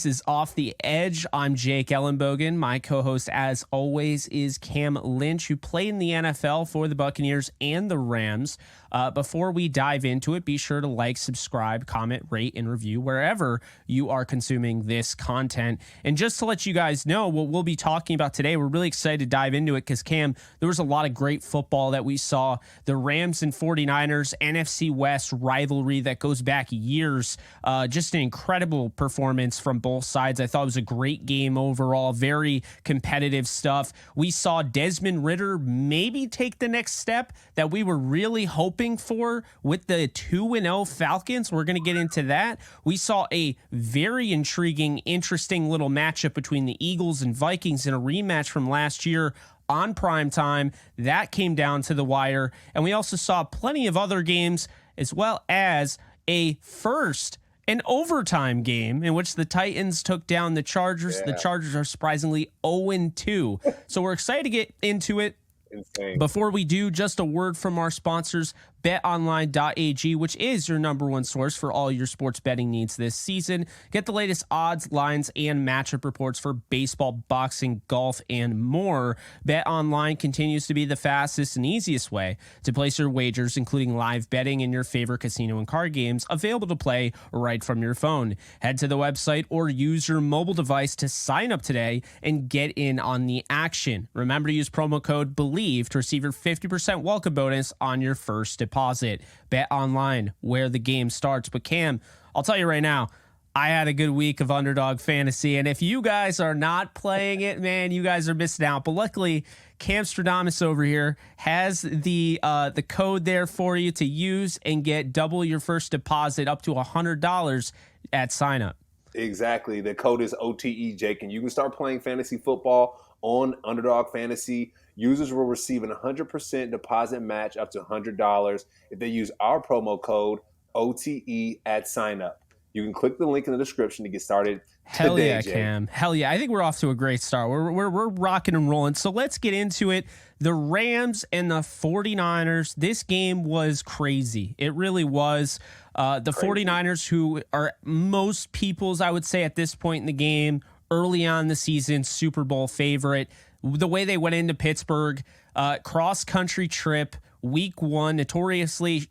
This is Off the Edge. I'm Jake Ellenbogen. My co-host, as always, is Cam Lynch, who played in the NFL for the Buccaneers and the Rams. Before we dive into it, be sure to like, subscribe, comment, rate, and review wherever you are consuming this content. And just to let you guys know what we'll be talking about today, we're really excited to dive into it because, Cam, there was a lot of great football that we saw. The Rams and 49ers, NFC West rivalry that goes back years. Just an incredible performance from both sides. I thought it was a great game overall, very competitive stuff. We saw Desmond Ridder maybe take the next step that we were really hoping for with the 2-0 Falcons. We're going to get into that. We saw a very intriguing, interesting little matchup between the Eagles and Vikings in a rematch from last year on prime time. That came down to the wire. And we also saw plenty of other games, as well as an overtime game in which the Titans took down the Chargers. Yeah. The Chargers are surprisingly 0-2. So we're excited to get into it. Insane. Before we do, just a word from our sponsors, betonline.ag, which is your number one source for all your sports betting needs this season. Get the latest odds, lines, and matchup reports for baseball, boxing, golf, and more. BetOnline continues to be the fastest and easiest way to place your wagers, including live betting in your favorite casino and card games, available to play right from your phone. Head to the website or use your mobile device to sign up today and get in on the action. Remember to use promo code Bleav to receive your 50% welcome bonus on your first deposit. Bet online, where the game starts. But Cam, I'll tell you right now, I had a good week of underdog fantasy, and if you guys are not playing it, man, you guys are missing out. But luckily, Cam Stradamus over here has the code there for you to use and get double your first deposit up to $100 at sign up. Exactly. The code is OTE, Jake, and you can start playing fantasy football on Underdog Fantasy. Users will receive an 100% deposit match up to $100 if they use our promo code OTE at sign up. You can click the link in the description to get started. Hell today, yeah, Jake. Cam. Hell yeah. I think we're off to a great start. We're rocking and rolling. So let's get into it. The Rams and the 49ers. This game was crazy. It really was. The 49ers, who are most people's, I would say at this point in the game, early on in the season, Super Bowl favorite. The way they went into Pittsburgh, cross-country trip, week one, notoriously,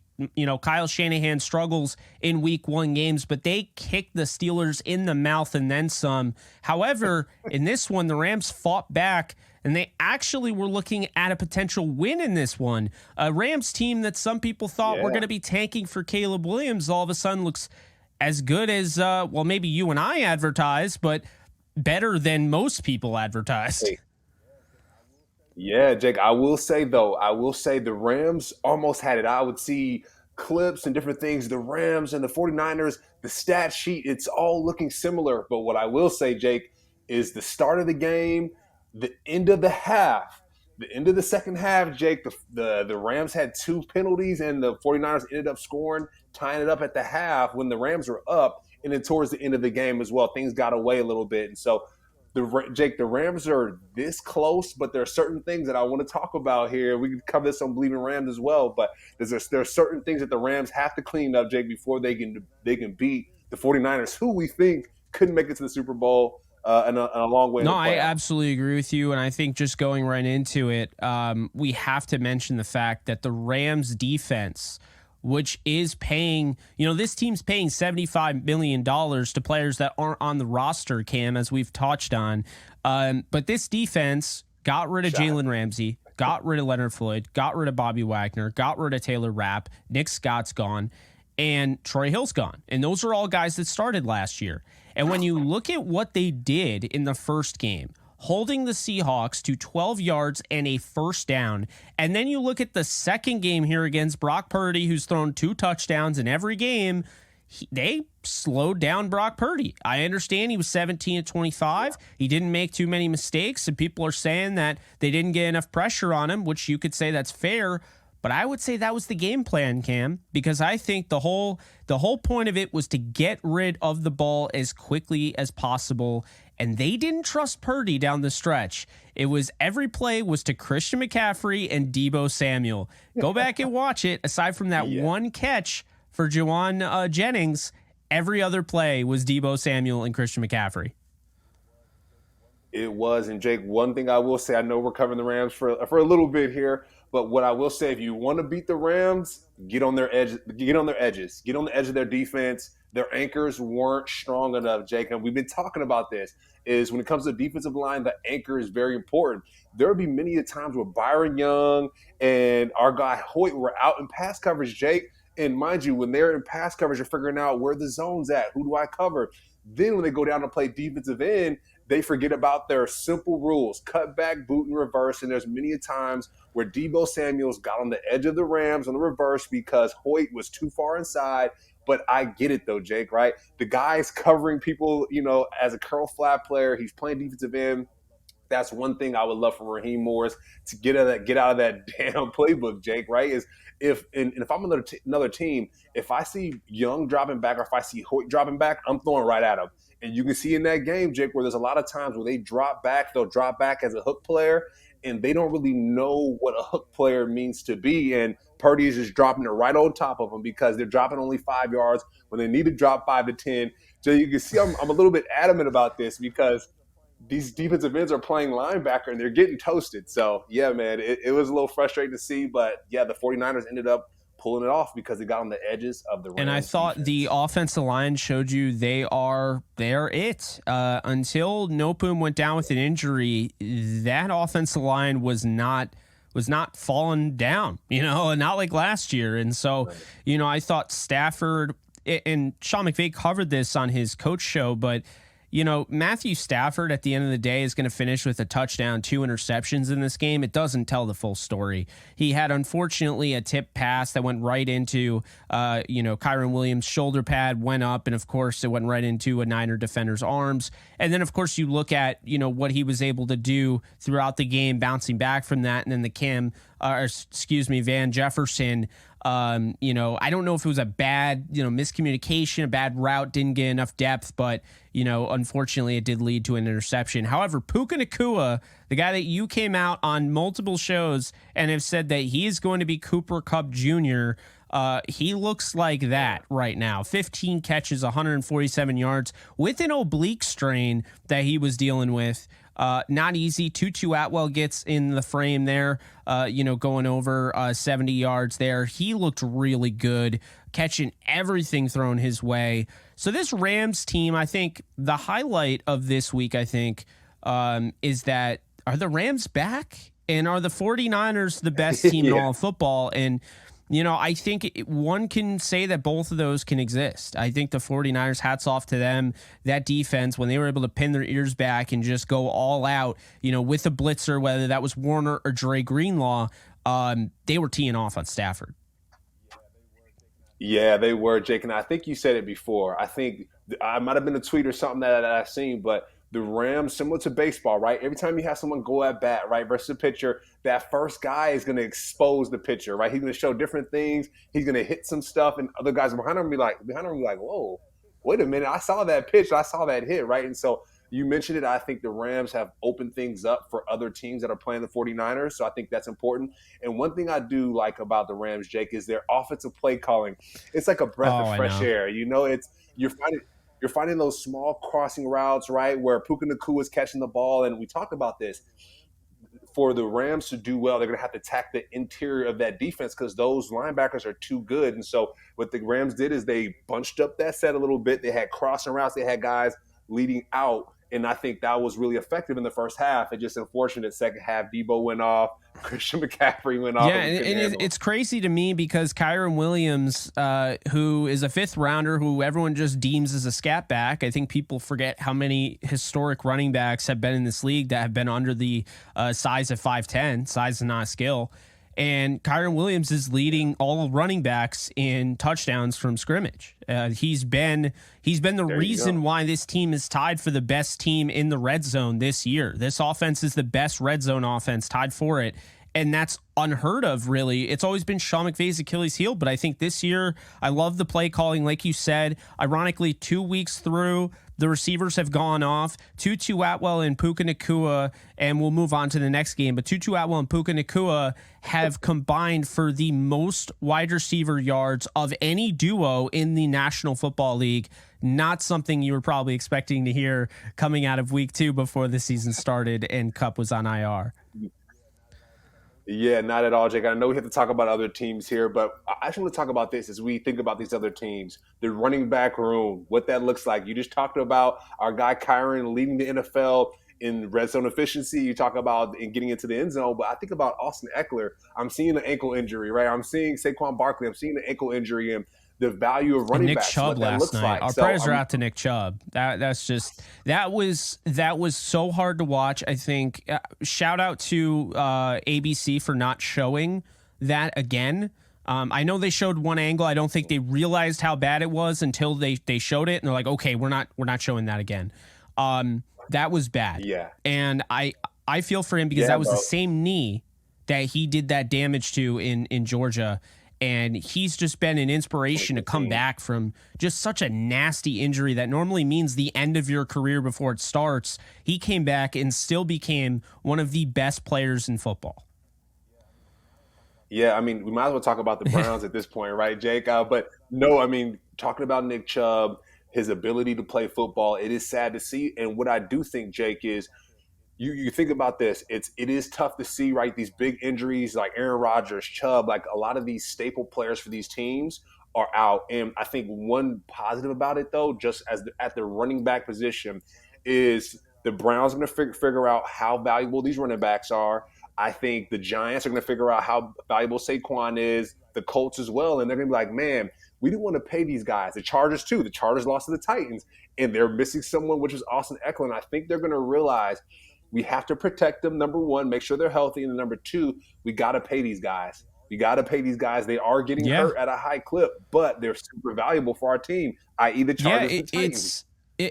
Kyle Shanahan struggles in week one games, but they kicked the Steelers in the mouth and then some. However, in this one, the Rams fought back, and they actually were looking at a potential win in this one. A Rams team that some people thought were going to be tanking for Caleb Williams all of a sudden looks as good as, maybe you and I advertised, but better than most people advertised. Yeah, Jake, I will say the Rams almost had it. I would see clips and different things. The Rams and the 49ers, the stat sheet, it's all looking similar. But what I will say, Jake, is the start of the game, the end of the half, the end of the second half, Jake, the Rams had 2 penalties and the 49ers ended up scoring, tying it up at the half when the Rams were up. And then towards the end of the game as well, things got away a little bit. And so, Jake, the Rams are this close, but there are certain things that I want to talk about here. We can cover this on Bleav in Rams as well, but there are certain things that the Rams have to clean up, Jake, before they can beat the 49ers, who we think couldn't make it to the Super Bowl and a long way. No, I absolutely agree with you, and I think just going right into it, we have to mention the fact that the Rams defense, which is paying, this team's paying $75 million to players that aren't on the roster, Cam, as we've touched on. But this defense got rid of Jalen Ramsey, got rid of Leonard Floyd, got rid of Bobby Wagner, got rid of Taylor Rapp, Nick Scott's gone, and Troy Hill's gone. And those are all guys that started last year. And when you look at what they did in the first game, holding the Seahawks to 12 yards and a first down. And then you look at the second game here against Brock Purdy, who's thrown 2 touchdowns in every game. They slowed down Brock Purdy. I understand he was 17-25. He didn't make too many mistakes, and people are saying that they didn't get enough pressure on him, which you could say that's fair. But I would say that was the game plan, Cam, because I think the whole point of it was to get rid of the ball as quickly as possible. And they didn't trust Purdy down the stretch. It was every play was to Christian McCaffrey and Deebo Samuel. Go back and watch it. Aside from that one catch for Juwan Jennings, Every other play was Deebo Samuel and Christian McCaffrey. It was. And Jake, one thing I will say, I know we're covering the Rams for a little bit here, but what I will say, if you want to beat the Rams, get on their edge, get on their edges, get on the edge of their defense. Their anchors weren't strong enough, Jake. And we've been talking about this, is when it comes to defensive line, the anchor is very important. There will be many a times where Byron Young and our guy Hoyt were out in pass coverage, Jake. And mind you, when they're in pass coverage, they're figuring out where the zone's at, who do I cover? Then when they go down to play defensive end, they forget about their simple rules: cut back, boot, and reverse. And there's many a times where Deebo Samuels got on the edge of the Rams on the reverse because Hoyt was too far inside. But I get it, though, Jake, right? The guy's covering people, as a curl flat player. He's playing defensive end. That's one thing I would love for Raheem Morris to get out of that damn playbook, Jake, right? Is if I'm another team, if I see Young dropping back or if I see Hoyt dropping back, I'm throwing right at him. And you can see in that game, Jake, where there's a lot of times where they drop back, they'll drop back as a hook player, and they don't really know what a hook player means to be. And Purdy is just dropping it right on top of them because they're dropping only 5 yards when they need to drop 5 to 10. So you can see I'm a little bit adamant about this because these defensive ends are playing linebacker and they're getting toasted. So, yeah, man, it was a little frustrating to see. But, yeah, the 49ers ended up pulling it off because they got on the edges of the Rams. And I thought defense. The offensive line showed you they're it. Until Nopum went down with an injury, that offensive line was not falling down, not like last year. And so, I thought Stafford, and Sean McVay covered this on his coach show, but Matthew Stafford at the end of the day is going to finish with a touchdown, 2 interceptions in this game. It doesn't tell the full story. He had, unfortunately, a tip pass that went right into, Kyren Williams' shoulder pad, went up, and of course it went right into a Niner defender's arms. And then, of course, you look at, what he was able to do throughout the game, bouncing back from that, and then the Van Jefferson. I don't know if it was a bad, miscommunication, a bad route, didn't get enough depth, but, unfortunately it did lead to an interception. However, Puka Nacua, the guy that you came out on multiple shows and have said that he is going to be Cooper Kupp Jr., he looks like that right now. 15 catches, 147 yards with an oblique strain that he was dealing with. Not easy. Tutu Atwell gets in the frame there, going over 70 yards there. He looked really good, catching everything thrown his way. So this Rams team, I think the highlight of this week, is that are the Rams back? And are the 49ers the best team in all of football? And I think one can say that both of those can exist. I think the 49ers, hats off to them. That defense, when they were able to pin their ears back and just go all out, with a blitzer, whether that was Warner or Dre Greenlaw, they were teeing off on Stafford. Yeah, they were, Jake. And I think you said it before. I think I might have been a tweet or something that I've seen, but the Rams, similar to baseball, right? Every time you have someone go at bat, right, versus a pitcher, that first guy is going to expose the pitcher, right? He's going to show different things. He's going to hit some stuff, and other guys behind him be like, whoa, wait a minute. I saw that pitch. I saw that hit, right? And so you mentioned it. I think the Rams have opened things up for other teams that are playing the 49ers, so I think that's important. And one thing I do like about the Rams, Jake, is their offensive play calling. It's like a breath of fresh air. You're finding those small crossing routes, right, where Puka Nacua is catching the ball. And we talked about this. For the Rams to do well, they're going to have to attack the interior of that defense because those linebackers are too good. And so what the Rams did is they bunched up that set a little bit. They had crossing routes. They had guys leading out. And I think that was really effective in the first half. It's just unfortunate second half, Deebo went off, Christian McCaffrey went off. Yeah, and it's crazy to me because Kyren Williams, who is a fifth rounder, who everyone just deems as a scat back. I think people forget how many historic running backs have been in this league that have been under the size of 5'10". Size is not a skill. And Kyren Williams is leading all running backs in touchdowns from scrimmage. He's been the reason why this team is tied for the best team in the red zone this year. This offense is the best red zone offense, tied for it. And that's unheard of, really. It's always been Sean McVay's Achilles heel, but I think this year, I love the play calling, like you said. Ironically, 2 weeks through the receivers have gone off. Tutu Atwell and Puka Nacua, and we'll move on to the next game. But Tutu Atwell and Puka Nacua have combined for the most wide receiver yards of any duo in the National Football League. Not something you were probably expecting to hear coming out of week 2 before the season started and Kupp was on IR. Yeah, not at all, Jake. I know we have to talk about other teams here, but I just want to talk about this as we think about these other teams. The running back room, what that looks like. You just talked about our guy Kyron leading the NFL in red zone efficiency. You talk about in getting into the end zone, but I think about Austin Eckler. I'm seeing an ankle injury, right? I'm seeing Saquon Barkley. I'm seeing an ankle injury, and the value of running backs. Nick Chubb last night. Like. Our prayers are out to Nick Chubb. That was so hard to watch. I think shout out to ABC for not showing that again. I know they showed one angle. I don't think they realized how bad it was until they showed it, and they're like, okay, we're not showing that again. That was bad. Yeah, and I feel for him because that was the same knee that he did that damage to in Georgia. And he's just been an inspiration to come back from just such a nasty injury that normally means the end of your career before it starts. He came back and still became one of the best players in football. Yeah, I mean, we might as well talk about the Browns at this point, right, Jake? But no, I mean, talking about Nick Chubb, his ability to play football, it is sad to see. And what I do think, Jake, is you think about this, it is tough to see, right? These big injuries like Aaron Rodgers, Chubb, like a lot of these staple players for these teams are out. And I think one positive about it, though, just as at the running back position, is the Browns are going to figure out how valuable these running backs are. I think the Giants are going to figure out how valuable Saquon is, the Colts as well. And they're going to be like, man, we didn't want to pay these guys. The Chargers, too. The Chargers lost to the Titans, and they're missing someone, which is Austin Eckler. And I think they're going to realize we have to protect them, number one, make sure they're healthy. And number two, we got to pay these guys. We got to pay these guys. They are getting hurt at a high clip, but they're super valuable for our team, i.e. the Chargers and Titans.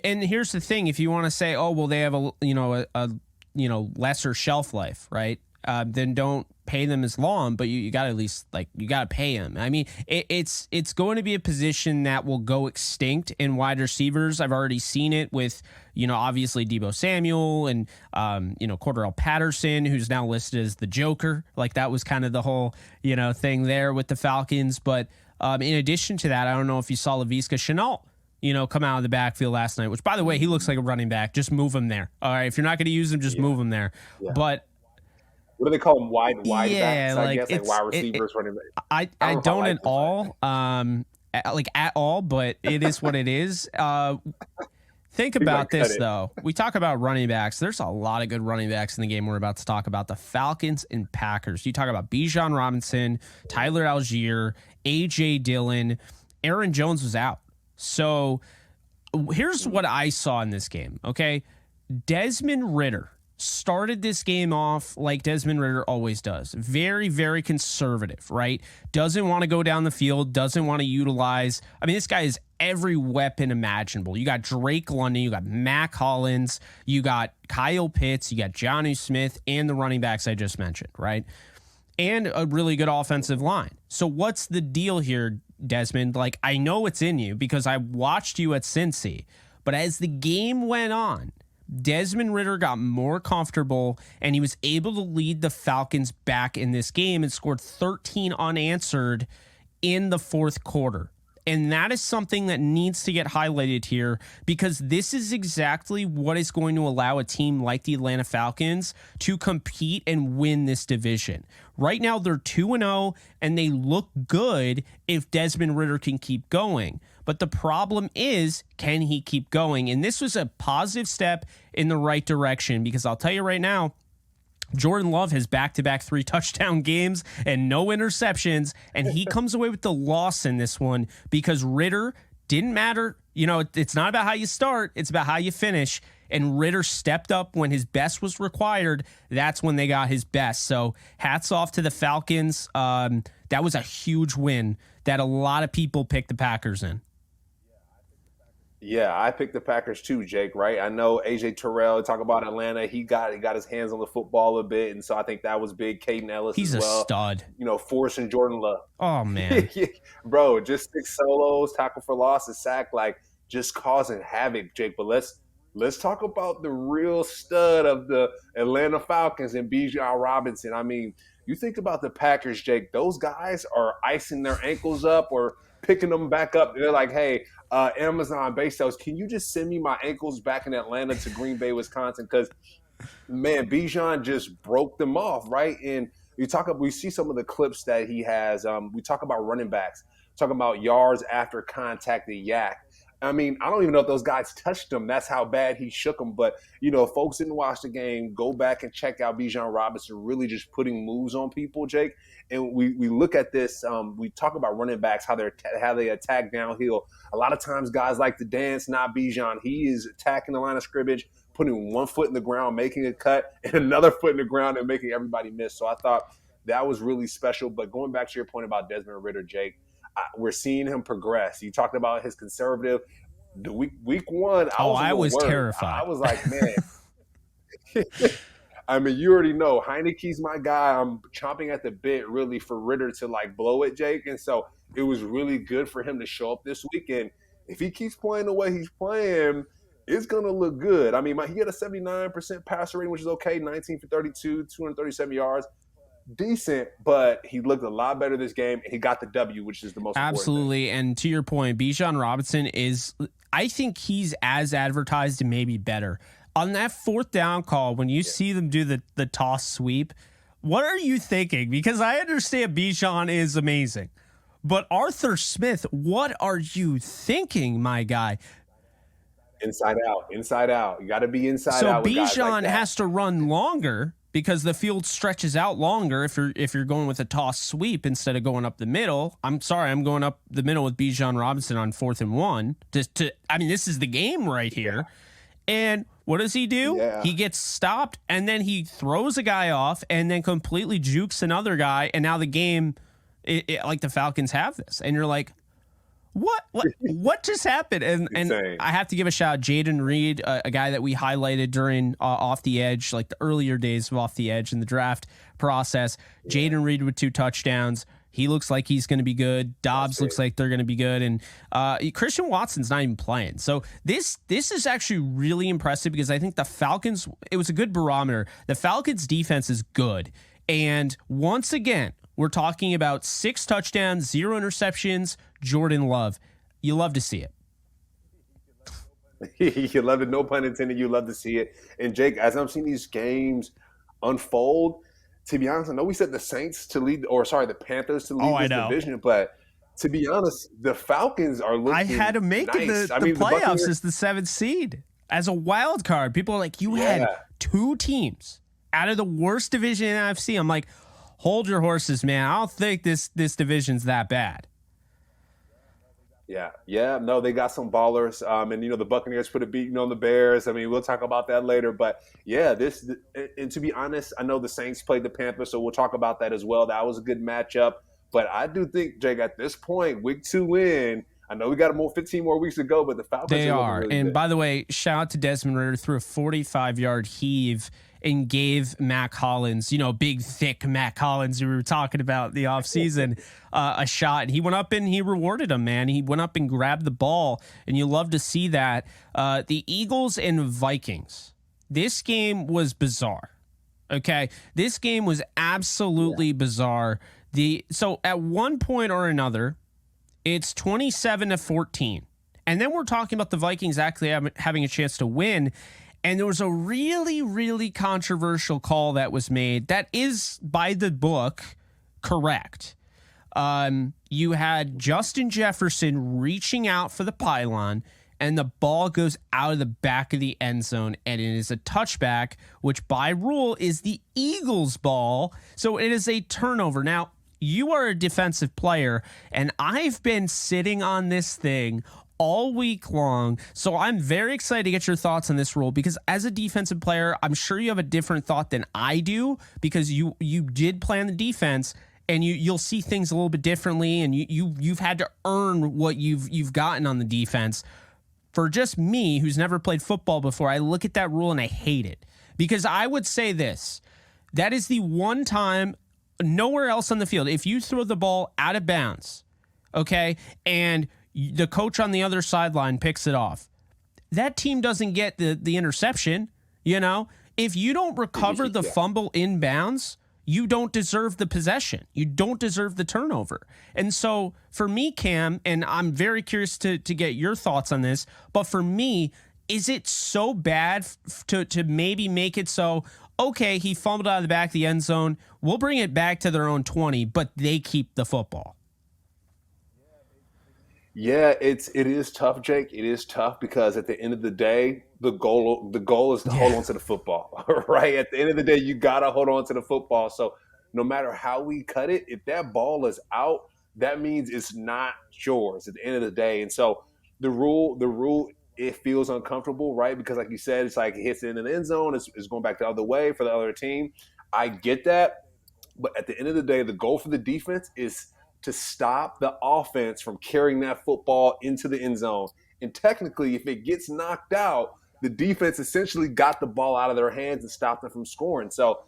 And here's the thing. If you want to say, oh, well, they have a lesser shelf life, right? Then don't pay them as long, but you got to at least you got to pay them. I mean, it's going to be a position that will go extinct in wide receivers. I've already seen it with, obviously Deebo Samuel and, Cordarrelle Patterson, who's now listed as the Joker. Like that was kind of the whole, thing there with the Falcons. But in addition to that, I don't know if you saw Laviska Shenault, come out of the backfield last night, which by the way, he looks like a running back. Just move him there. All right. If you're not going to use him, just move him there. Yeah. But what do they call them? Wide backs, I guess, like wide receivers, running back. I don't at all, at all, but it is what it is. Think about this, though. We talk about running backs. There's a lot of good running backs in the game we're about to talk about. The Falcons and Packers. You talk about Bijan Robinson, Tyler Algier, A.J. Dillon. Aaron Jones was out. So here's what I saw in this game, okay? Desmond Ridder started this game off like Desmond Ridder always does. Very, very conservative, right? Doesn't want to go down the field, doesn't want to utilize. I mean, this guy is every weapon imaginable. You got Drake London, you got Mac Hollins, you got Kyle Pitts, you got Jonnu Smith, and the running backs I just mentioned, right? And a really good offensive line. So what's the deal here, Desmond? Like, I know it's in you because I watched you at Cincy, but as the game went on, Desmond Ridder got more comfortable, and he was able to lead the Falcons back in this game and scored 13 unanswered in the fourth quarter. And that is something that needs to get highlighted here because this is exactly what is going to allow a team like the Atlanta Falcons to compete and win this division. Right now, they're 2-0, and they look good if Desmond Ridder can keep going. But the problem is, can he keep going? And this was a positive step in the right direction because I'll tell you right now, Jordan Love has back-to-back 3-touchdown games and no interceptions, and he comes away with the loss in this one because Ridder didn't matter. It's not about how you start, it's about how you finish. And Ridder stepped up when his best was required. That's when they got his best. So hats off to the Falcons. That was a huge win that a lot of people picked the Packers in. Yeah, I picked the Packers too, Jake, right? I know A.J. Terrell, talk about Atlanta, he got his hands on the football a bit, and so I think that was big. Caden Ellis He's as well. A stud. Forcing Jordan Love. Oh, man. Bro, just 6 solos, tackle for loss, a sack. Like, just causing havoc, Jake. But let's talk about the real stud of the Atlanta Falcons and Bijan Robinson. I mean, you think about the Packers, Jake. Those guys are icing their ankles up or picking them back up. They're like, hey, Amazon base sales, can you just send me my ankles back in Atlanta to Green Bay, Wisconsin? Because man, Bijan just broke them off, right? And we see some of the clips that he has. We talk about running backs, talking about yards after contact, the yak. I mean, I don't even know if those guys touched him. That's how bad he shook them. But, folks didn't watch the game. Go back and check out Bijan Robinson really just putting moves on people, Jake. And we look at this. We talk about running backs, how they attack downhill. A lot of times guys like to dance, not Bijan. He is attacking the line of scrimmage, putting one foot in the ground, making a cut, and another foot in the ground and making everybody miss. So I thought that was really special. But going back to your point about Desmond Ridder, Jake, we're seeing him progress. You talked about his conservative. The week one, I was terrified. I was like, man. I mean, you already know Heineke's my guy. I'm chomping at the bit really for Ridder to blow it, Jake. And so it was really good for him to show up this weekend. If he keeps playing the way he's playing, it's going to look good. I mean, he had a 79% passer rating, which is okay, 19 for 32, 237 yards. Decent, but he looked a lot better this game. He got the W, which is the most absolutely. And to your point, Bijan Robinson I think he's as advertised and maybe better. On that fourth down call, when you see them do the toss sweep, what are you thinking? Because I understand Bijan is amazing, but Arthur Smith, what are you thinking, my guy? Inside out. You got to be inside out. So Bijan has to run longer because the field stretches out longer if you're going with a toss sweep instead of going up the middle. I'm sorry, I'm going up the middle with Bijan Robinson on 4th and 1. This is the game right here. And what does he do? Yeah. He gets stopped, and then he throws a guy off and then completely jukes another guy, and now the game, the Falcons have this. And you're like, what just happened? And I have to give a shout out Jayden Reed, a guy that we highlighted during Off the Edge, like the earlier days of Off the Edge in the draft process. Yeah. Jayden Reed with 2 touchdowns. He looks like he's going to be good. Dobbs looks like they're going to be good. And Christian Watson's not even playing. So this is actually really impressive because I think the Falcons, it was a good barometer. The Falcons defense is good. And once again, we're talking about 6 touchdowns, 0 interceptions, Jordan Love. You love to see it. You love it. No pun intended. You love to see it. And Jake, as I'm seeing these games unfold, to be honest, I know we said the Panthers to lead this division, but to be honest, the Falcons are looking I had to make nice. the playoffs as the 7th seed. As a wild card, people are like, you had 2 teams out of the worst division in NFC. I'm like, hold your horses, man. I don't think this division's that bad. Yeah. No, they got some ballers. And the Buccaneers put a beating on the Bears. I mean, we'll talk about that later. But yeah, and to be honest, I know the Saints played the Panthers, so we'll talk about that as well. That was a good matchup. But I do think, Jake, at this point, week 2 in, I know we got 15 more weeks to go, but the Falcons are really good. By the way, shout out to Desmond Ridder, threw a 45-yard heave and gave Mac Hollins, big, thick Mac Hollins, we were talking about the offseason, a shot. And he went up and he rewarded him, man. He went up and grabbed the ball, and you love to see that. The Eagles and Vikings, this game was bizarre, okay? This game was absolutely bizarre. So at one point or another, it's 27-14. And then we're talking about the Vikings actually having a chance to win. And there was a really, really controversial call that was made that is, by the book, correct. You had Justin Jefferson reaching out for the pylon, and the ball goes out of the back of the end zone, and it is a touchback, which by rule is the Eagles' ball. So it is a turnover. Now, you are a defensive player, and I've been sitting on this thing all week long. So I'm very excited to get your thoughts on this rule, because as a defensive player, I'm sure you have a different thought than I do, because you did play on the defense, and you'll see things a little bit differently, and you've had to earn what you've gotten on the defense. For just me, who's never played football before, I look at that rule and I hate it, because I would say this: that is the one time nowhere else on the field, if you throw the ball out of bounds, okay, and The coach on the other sideline picks it off. That team doesn't get the interception. If you don't recover the fumble inbounds, you don't deserve the possession. You don't deserve the turnover. And so for me, Cam, and I'm very curious to get your thoughts on this, but for me, is it so bad to maybe make it so, okay, he fumbled out of the back of the end zone, we'll bring it back to their own 20, but they keep the football? Yeah, it is tough, Jake. It is tough because at the end of the day, the goal is to hold on to the football, right? At the end of the day, you gotta hold on to the football. So no matter how we cut it, if that ball is out, that means it's not yours at the end of the day. And so the rule, it feels uncomfortable, right? Because like you said, it's like it hits in the end zone, it's going back the other way for the other team. I get that, but at the end of the day, the goal for the defense is to stop the offense from carrying that football into the end zone. And technically, if it gets knocked out, the defense essentially got the ball out of their hands and stopped them from scoring. So,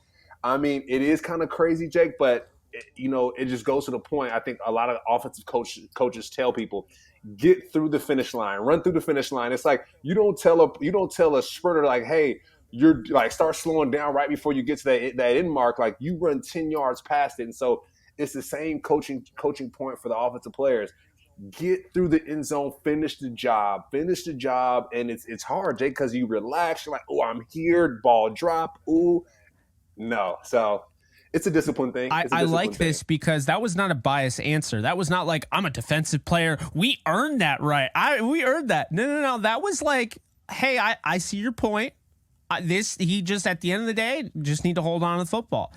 I mean, it is kind of crazy, Jake, but it just goes to the point. I think a lot of offensive coaches tell people, get through the finish line, run through the finish line. It's like you don't tell a sprinter like, hey, you're like start slowing down right before you get to that end mark. Like you run 10 yards past it, and so it's the same coaching point for the offensive players. Get through the end zone, finish the job, and it's hard, Jake, because you relax. You're like, oh, I'm here, ball drop, ooh, no. So it's a discipline thing. I like this because that was not a biased answer. That was not like, I'm a defensive player, we earned that right. We earned that. No. That was like, hey, I see your point. He just at the end of the day just need to hold on to the football.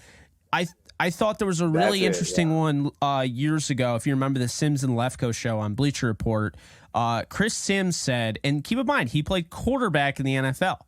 I thought there was a really interesting one years ago. If you remember the Sims and Lefko show on Bleacher Report, Chris Sims said, and keep in mind, he played quarterback in the NFL.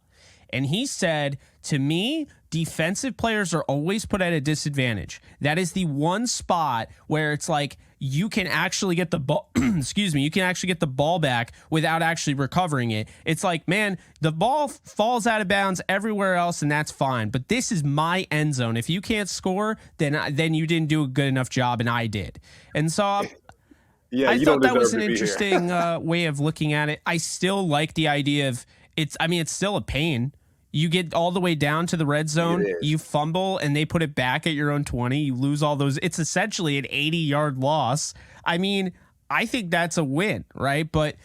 And he said, to me, defensive players are always put at a disadvantage. That is the one spot where it's like you can actually get the ball, you can actually get the ball back without actually recovering it. It's like, man, the ball falls out of bounds everywhere else, and that's fine. But this is my end zone. If you can't score, then you didn't do a good enough job, and I did. And so I thought that was an interesting way of looking at it. I still like the idea of it's still a pain. You get all the way down to the red zone, you fumble, and they put it back at your own 20. You lose all those. It's essentially an 80-yard loss. I mean, I think that's a win, right? But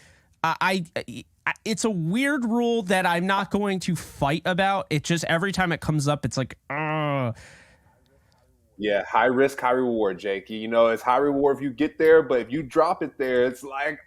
it's a weird rule that I'm not going to fight about. It just every time it comes up, it's like, Yeah, high risk, high reward, Jake. It's high reward if you get there, but if you drop it there, it's like,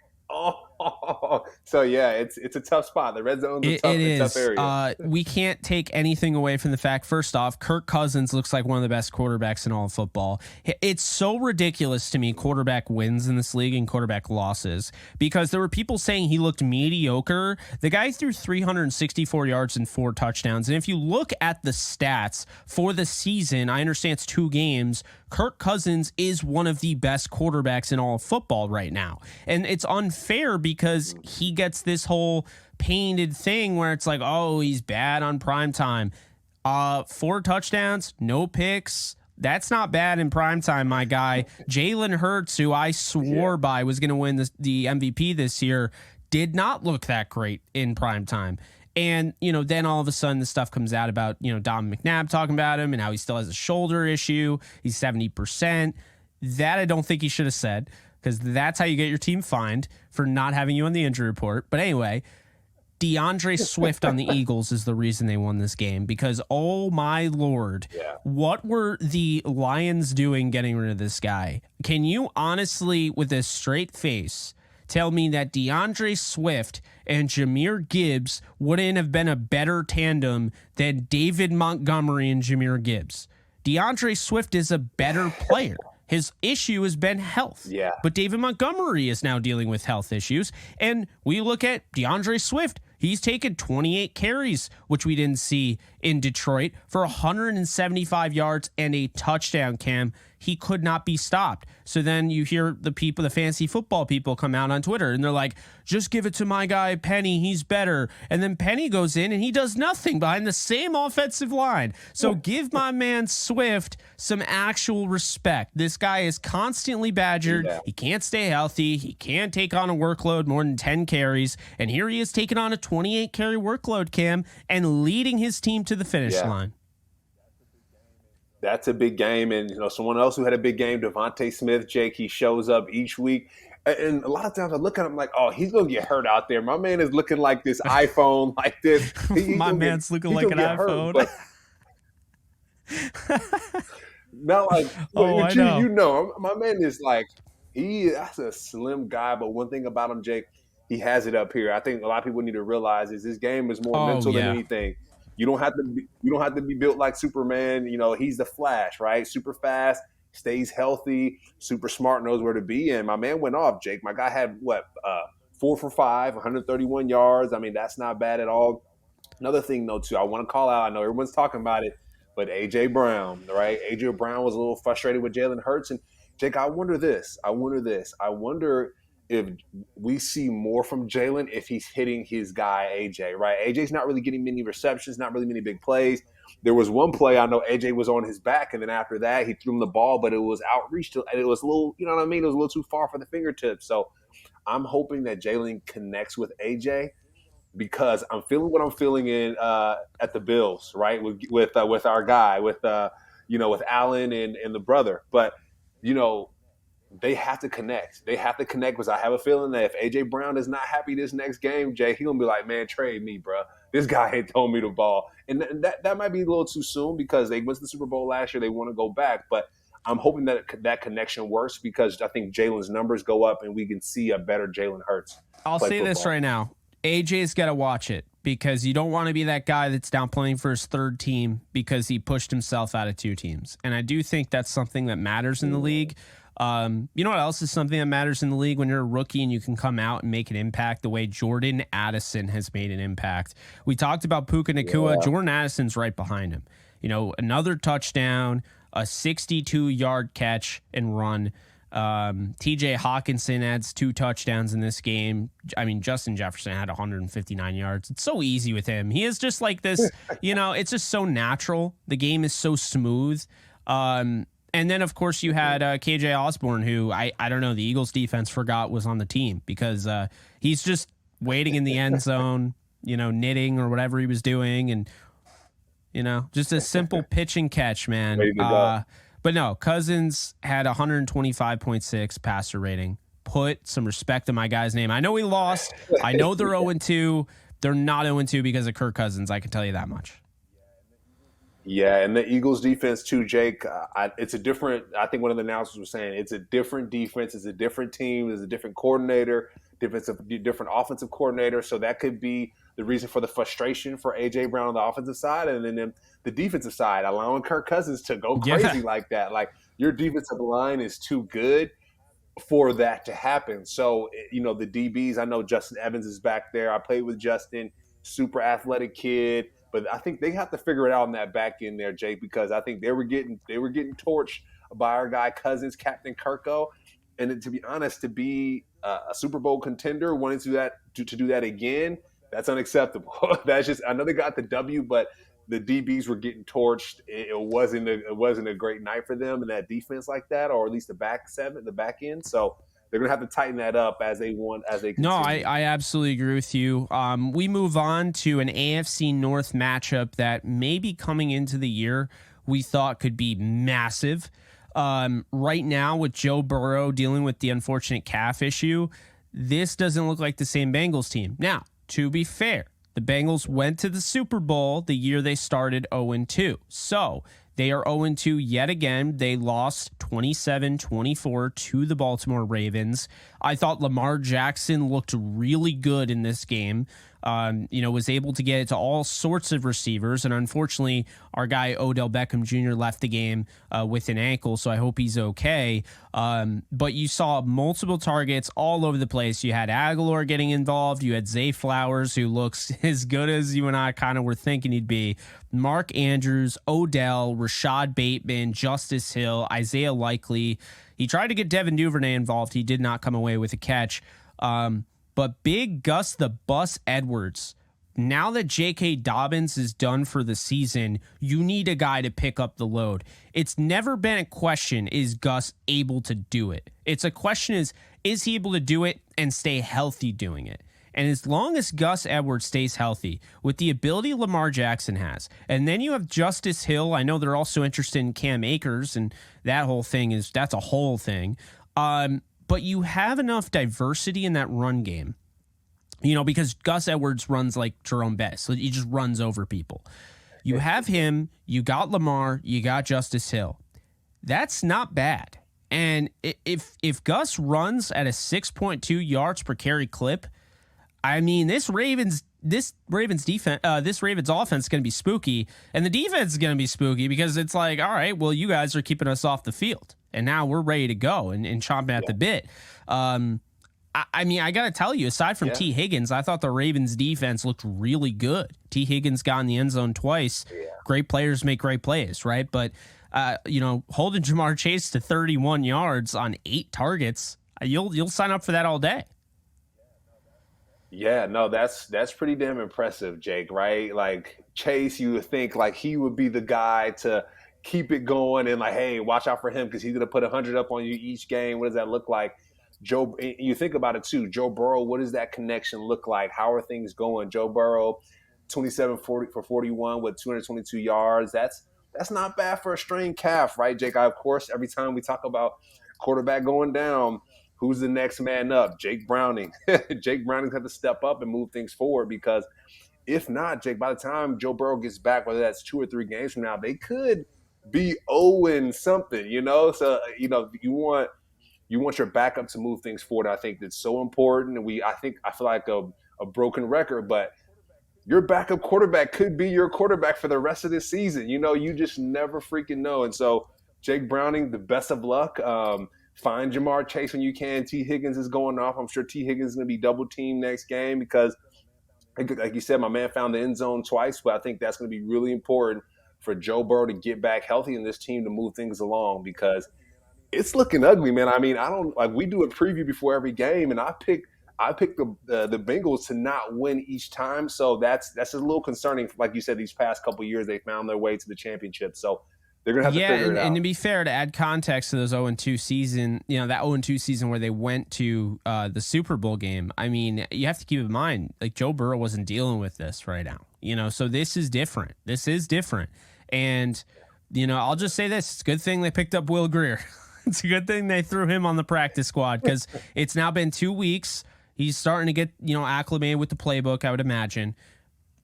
so yeah, it's a tough spot. The red zone's a tough area. We can't take anything away from the fact, first off, Kirk Cousins looks like one of the best quarterbacks in all of football. It's so ridiculous to me, quarterback wins in this league and quarterback losses, because there were people saying he looked mediocre. The guy threw 364 yards and 4 touchdowns. And if you look at the stats for the season, I understand it's 2 games, Kirk Cousins is one of the best quarterbacks in all of football right now. And it's unfair because he gets this whole painted thing where it's like, oh, he's bad on prime time. 4 touchdowns, no picks. That's not bad in prime time, my guy. Jalen Hurts, who I swore by was going to win the MVP this year, did not look that great in prime time. And, then all of a sudden the stuff comes out about, Don McNabb talking about him and how he still has a shoulder issue. He's 70%. That I don't think he should have said, because that's how you get your team fined for not having you on the injury report. But anyway, DeAndre Swift on the Eagles is the reason they won this game, because, oh my Lord, what were the Lions doing getting rid of this guy? Can you honestly, with a straight face, tell me that DeAndre Swift and Jahmyr Gibbs wouldn't have been a better tandem than David Montgomery and Jahmyr Gibbs? DeAndre Swift is a better player. His issue has been health. Yeah. But David Montgomery is now dealing with health issues. And we look at DeAndre Swift. He's taken 28 carries, which we didn't see in Detroit for 175 yards and a touchdown, Cam. He could not be stopped. So then you hear the fantasy football people come out on Twitter and they're like, just give it to my guy Penny, he's better. And then Penny goes in and he does nothing behind the same offensive line. So give my man Swift some actual respect. This guy is constantly badgered. Yeah. He can't stay healthy. He can't take on a workload more than 10 carries. And here he is taking on a 28 carry workload, Cam, and leading his team to the finish line. That's a big game. And, someone else who had a big game, Devontae Smith, Jake, he shows up each week. And a lot of times I look at him like, oh, he's going to get hurt out there. My man is looking like this iPhone, like this. My man's looking like an iPhone. Not like, I know. My man is like, that's a slim guy. But one thing about him, Jake, he has it up here. I think a lot of people need to realize is this game is more mental than anything. You don't have to be built like Superman. He's the Flash, right? Super fast, stays healthy, super smart, knows where to be. And my man went off, Jake. My guy had 4 for 5, 131 yards. I mean, that's not bad at all. Another thing, though, too, I want to call out. I know everyone's talking about it, but A.J. Brown, right? A.J. Brown was a little frustrated with Jalen Hurts. And, Jake, I wonder if we see more from Jalen if he's hitting his guy, AJ, right? AJ's not really getting many receptions, not really many big plays. There was one play, I know AJ was on his back, and then after that, he threw him the ball, but it was outreach. And it was a little, you know what I mean? It was a little too far for the fingertips. So I'm hoping that Jalen connects with AJ because I'm feeling what I'm feeling in at the Bills, right? With our guy, with Allen and the brother. But, they have to connect. Because I have a feeling that if A.J. Brown is not happy this next game, Jay, he's going to be like, man, trade me, bro. This guy ain't throwing me the ball. And that might be a little too soon because they went to the Super Bowl last year. They want to go back. But I'm hoping that connection works because I think Jalen's numbers go up and we can see a better Jalen Hurts. I'll say this right now. AJ's got to watch it because you don't want to be that guy that's down playing for his third team because he pushed himself out of 2 teams. And I do think that's something that matters in the league. You know what else is something that matters in the league when you're a rookie and you can come out and make an impact the way Jordan Addison has made an impact. We talked about Puka Nacua. Yeah. Jordan Addison's right behind him. Another touchdown, a 62-yard catch and run. TJ Hawkinson adds 2 touchdowns in this game. I mean, Justin Jefferson had 159 yards. It's so easy with him. He is just like this, it's just so natural. The game is so smooth. And then, of course, you had KJ Osborne, who I don't know, the Eagles defense forgot was on the team because he's just waiting in the end zone, knitting or whatever he was doing. And, just a simple pitch and catch, man. But no, Cousins had 125.6 passer rating. Put some respect to my guy's name. I know we lost. I know they're 0-2. They're not 0-2 because of Kirk Cousins. I can tell you that much. Yeah, and the Eagles defense too, Jake. It's a different. I think one of the announcers was saying it's a different defense. It's a different team. There's a different coordinator, different offensive coordinator. So that could be the reason for the frustration for A.J. Brown on the offensive side, and then the defensive side, allowing Kirk Cousins to go crazy like that. Like your defensive line is too good for that to happen. So the DBs. I know Justin Evans is back there. I played with Justin, super athletic kid. But I think they have to figure it out in that back end there, Jake, because I think they were getting torched by our guy Cousins, Captain Kirko. And to be honest, to be a Super Bowl contender, wanting to do that again, that's unacceptable. That's just, I know they got the W, but the DBs were getting torched. It wasn't a great night for them in that defense like that, or at least the back end. So they're going to have to tighten that up as they continue. No, I absolutely agree with you. We move on to an AFC North matchup that maybe coming into the year we thought could be massive. Right now with Joe Burrow dealing with the unfortunate calf issue, this doesn't look like the same Bengals team. Now, to be fair, the Bengals went to the Super Bowl the year they started 0-2. So they are 0-2 yet again. They lost 27-24 to the Baltimore Ravens. I thought Lamar Jackson looked really good in this game. Was able to get it to all sorts of receivers. And unfortunately, our guy Odell Beckham Jr. left the game with an ankle, so I hope he's okay. But you saw multiple targets all over the place. You had Aguilar getting involved. You had Zay Flowers, who looks as good as you and I kind of were thinking he'd be. Mark Andrews, Odell, Rashad Bateman, Justice Hill, Isaiah Likely. He tried to get Devin Duvernay involved. He did not come away with a catch. But big Gus the Bus Edwards, now that J.K. Dobbins is done for the season, you need a guy to pick up the load. It's never been a question, is Gus able to do it? It's a question is he able to do it and stay healthy doing it? And as long as Gus Edwards stays healthy, with the ability Lamar Jackson has, and then you have Justice Hill, I know they're also interested in Cam Akers, and that's a whole thing. But you have enough diversity in that run game, because Gus Edwards runs like Jerome Bettis. So he just runs over people. You have him, you got Lamar, you got Justice Hill. That's not bad. And if Gus runs at a 6.2 yards per carry clip, I mean, this Ravens defense, this Ravens offense is going to be spooky, and the defense is going to be spooky because it's like, all right, well, you guys are keeping us off the field, and now we're ready to go and chomping at the bit. I mean, I got to tell you, aside from T. Higgins, I thought the Ravens defense looked really good. T. Higgins got in the end zone twice. Yeah. Great players make great plays, right? But, holding Jamar Chase to 31 yards on 8 targets, you'll sign up for that all day. Yeah, no, that's pretty damn impressive, Jake, right? Like Chase, you would think like he would be the guy to keep it going and like, hey, watch out for him because he's going to put 100 up on you each game. What does that look like? You think about it too. Joe Burrow, what does that connection look like? How are things going? Joe Burrow, 27 for 41 with 222 yards. That's not bad for a strained calf, right, Jake? Of course, every time we talk about quarterback going down, who's the next man up? Jake Browning. Jake Browning's got to step up and move things forward because if not, Jake, by the time Joe Burrow gets back, whether that's 2 or 3 games from now, they could be 0 something, So, you want your backup to move things forward. I think that's so important. And I feel like a broken record, but your backup quarterback could be your quarterback for the rest of this season. You just never freaking know. And so Jake Browning, the best of luck. Find Jamar Chase when you can. T. Higgins is going off. I'm sure T. Higgins is going to be double teamed next game because, like you said, my man found the end zone twice. But I think that's going to be really important for Joe Burrow to get back healthy and this team to move things along because it's looking ugly, man. I mean, we do a preview before every game, and I pick the Bengals to not win each time. So that's a little concerning. Like you said, these past couple of years, they found their way to the championship. So they're going to have to figure it out. And to be fair, to add context to those 0-2 season, that 0-2 season where they went to the Super Bowl game, I mean, you have to keep in mind, like Joe Burrow wasn't dealing with this right now, so this is different. And, I'll just say this. It's a good thing they picked up Will Grier. It's a good thing they threw him on the practice squad because it's now been 2 weeks. He's starting to get, acclimated with the playbook, I would imagine.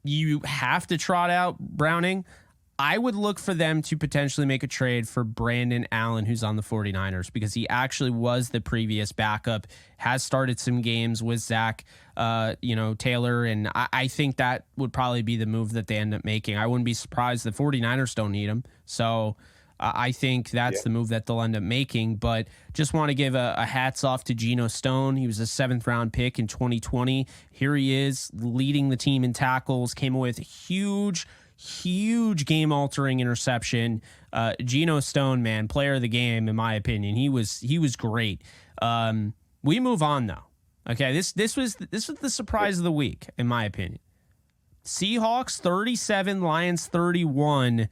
You have to trot out Browning. I would look for them to potentially make a trade for Brandon Allen, who's on the 49ers, because he actually was the previous backup, has started some games with Zach, Taylor, and I think that would probably be the move that they end up making. I wouldn't be surprised. The 49ers don't need him, so I think that's the move that they'll end up making. But just want to give a hats off to Geno Stone. He was a 7th-round pick in 2020. Here he is leading the team in tackles, came away with a huge game-altering interception. Geno Stone, man, player of the game, in my opinion. He was great. We move on, though. Okay, this was the surprise of the week, in my opinion. Seahawks 37, Lions 31.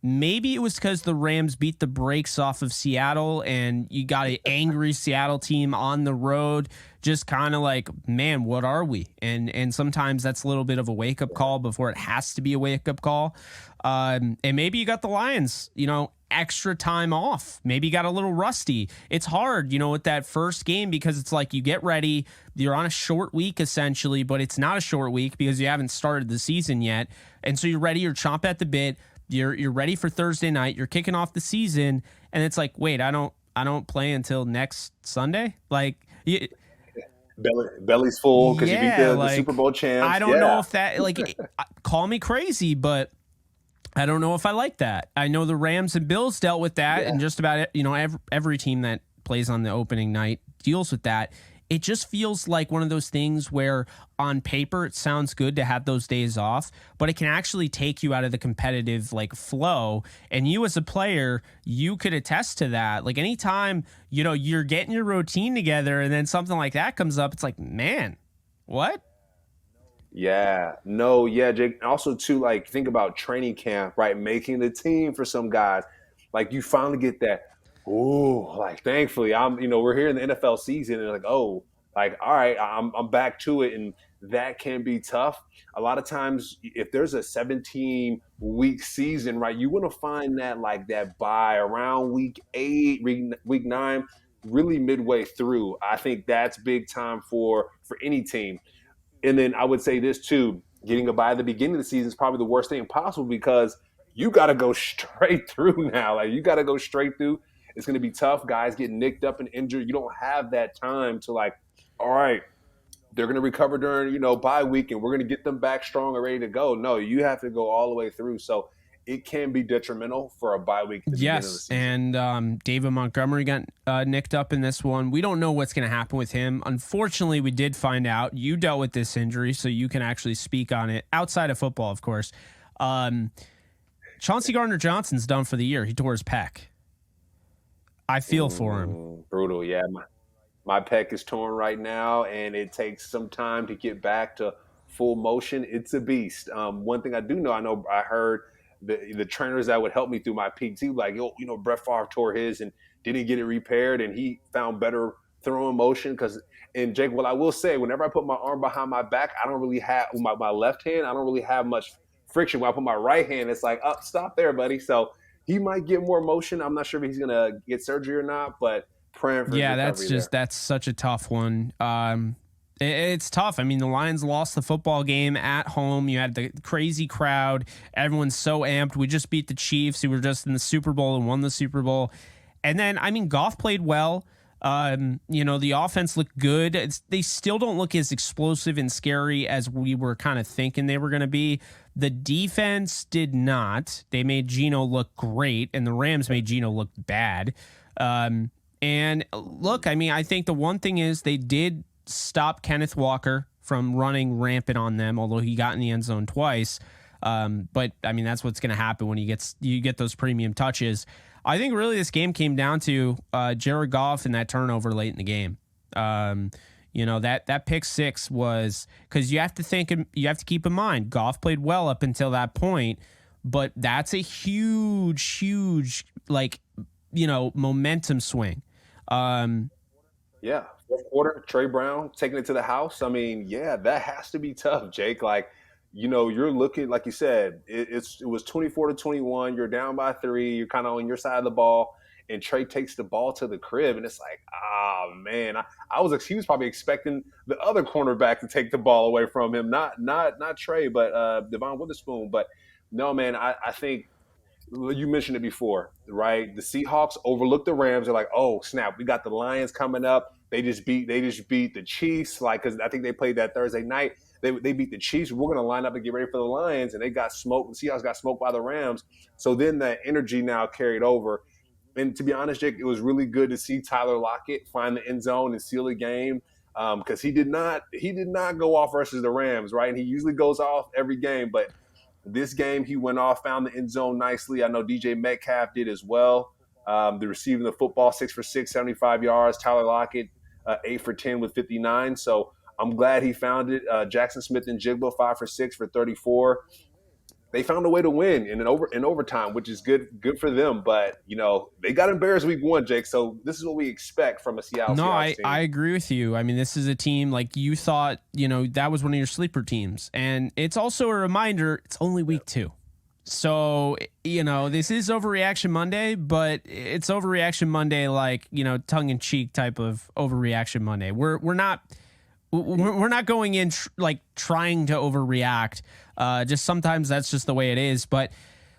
Maybe it was because the Rams beat the brakes off of Seattle and you got an angry Seattle team on the road, just kind of like, man, what are we? And sometimes that's a little bit of a wake-up call before it has to be a wake-up call. And maybe you got the Lions, extra time off. Maybe you got a little rusty. It's hard, with that first game because it's like you get ready. You're on a short week essentially, but it's not a short week because you haven't started the season yet. And so you're ready. You're chomping at the bit. You're ready for Thursday night. You're kicking off the season, and it's like, wait, I don't play until next Sunday. Like, Belly's full because you beat Yeah, the Super Bowl I champs. don't know Yeah. if that call me crazy, but I don't know if I like that. I know the Rams and Bills dealt with that, Yeah. and just about every team that plays on the opening night deals with that. It just feels like one of those things where on paper it sounds good to have those days off, but it can actually take you out of the competitive flow. And you as a player, you could attest to that. Like anytime, you're getting your routine together and then something like that comes up, it's like, man, what? Yeah, no, yeah, Jake. Also, too, like think about training camp, right? Making the team for some guys, like you finally get that. Ooh, like thankfully, we're here in the NFL season, and like, oh, like all right, I'm back to it, and that can be tough. A lot of times, if there's a 17-week season, right, you want to find that bye around week 8, week 9, really midway through. I think that's big time for any team. And then I would say this too: getting a bye at the beginning of the season is probably the worst thing possible because you got to go straight through now. Like you got to go straight through. It's going to be tough. Guys get nicked up and injured. You don't have that time to all right, they're going to recover during bye week, and we're going to get them back strong and ready to go. No, you have to go all the way through. So it can be detrimental for a bye week at the beginning of the Yes, season. and David Montgomery got nicked up in this one. We don't know what's going to happen with him. Unfortunately, we did find out. You dealt with this injury, so you can actually speak on it outside of football, of course. Chauncey Gardner-Johnson's done for the year. He tore his pec. I feel for him. Brutal, yeah. My pec is torn right now, and it takes some time to get back to full motion. It's a beast. One thing I do know, I heard the trainers that would help me through my PT, like, Brett Favre tore his and didn't get it repaired, and he found better throwing motion. And Jake, what I will say, whenever I put my arm behind my back, I don't really have my left hand. I don't really have much friction. When I put my right hand, it's like, up, stop there, buddy. So he might get more motion. I'm not sure if he's gonna get surgery or not, but praying for his Yeah, recovery that's such a tough one. It's tough. I mean, the Lions lost the football game at home. You had the crazy crowd. Everyone's so amped. We just beat the Chiefs, who were just in the Super Bowl and won the Super Bowl. And then, I mean, Goff played well. The offense looked good. They still don't look as explosive and scary as we were kind of thinking they were going to be. The defense did not. They made Geno look great, and the Rams made Geno look bad. And look, I mean, I think the one thing is they did stop Kenneth Walker from running rampant on them, although he got in the end zone twice. But I mean, that's what's going to happen when you get those premium touches. I think really this game came down to Jared Goff and that turnover late in the game. That pick six was because you have to keep in mind Goff played well up until that point, but that's a huge momentum swing. Yeah, fourth quarter, Trey Brown taking it to the house. I mean, yeah, that has to be tough, Jake. You're looking, like you said, it was 24-21. You're down by 3. You're kind of on your side of the ball, and Trey takes the ball to the crib, and it's like, man, he was probably expecting the other cornerback to take the ball away from him, not Trey, but Devon Witherspoon. But no, man, I think you mentioned it before, right? The Seahawks overlooked the Rams. They're like, oh snap, we got the Lions coming up. They just beat the Chiefs, because I think they played that Thursday night. They beat the Chiefs. We're going to line up and get ready for the Lions, and they got smoked. The Seahawks got smoked by the Rams. So then that energy now carried over. And to be honest, Jake, it was really good to see Tyler Lockett find the end zone and seal the game, because he did not go off versus the Rams, right? And he usually goes off every game, but this game he went off, found the end zone nicely. I know DJ Metcalf did as well. The receiving the football 6 for 6, 75 yards. Tyler Lockett 8 for 10 with 59. So I'm glad he found it. Jackson Smith and Jigba 5 for 6 for 34. They found a way to win in overtime, which is good for them. But they got embarrassed week 1, Jake. So this is what we expect from a Seattle Seahawks team. I agree with you. I mean, this is a team like you thought. That was one of your sleeper teams, and it's also a reminder. It's only week 2. So, this is Overreaction Monday, but it's Overreaction Monday tongue-in-cheek type of Overreaction Monday. We're not going in trying to overreact. Just sometimes that's just the way it is. But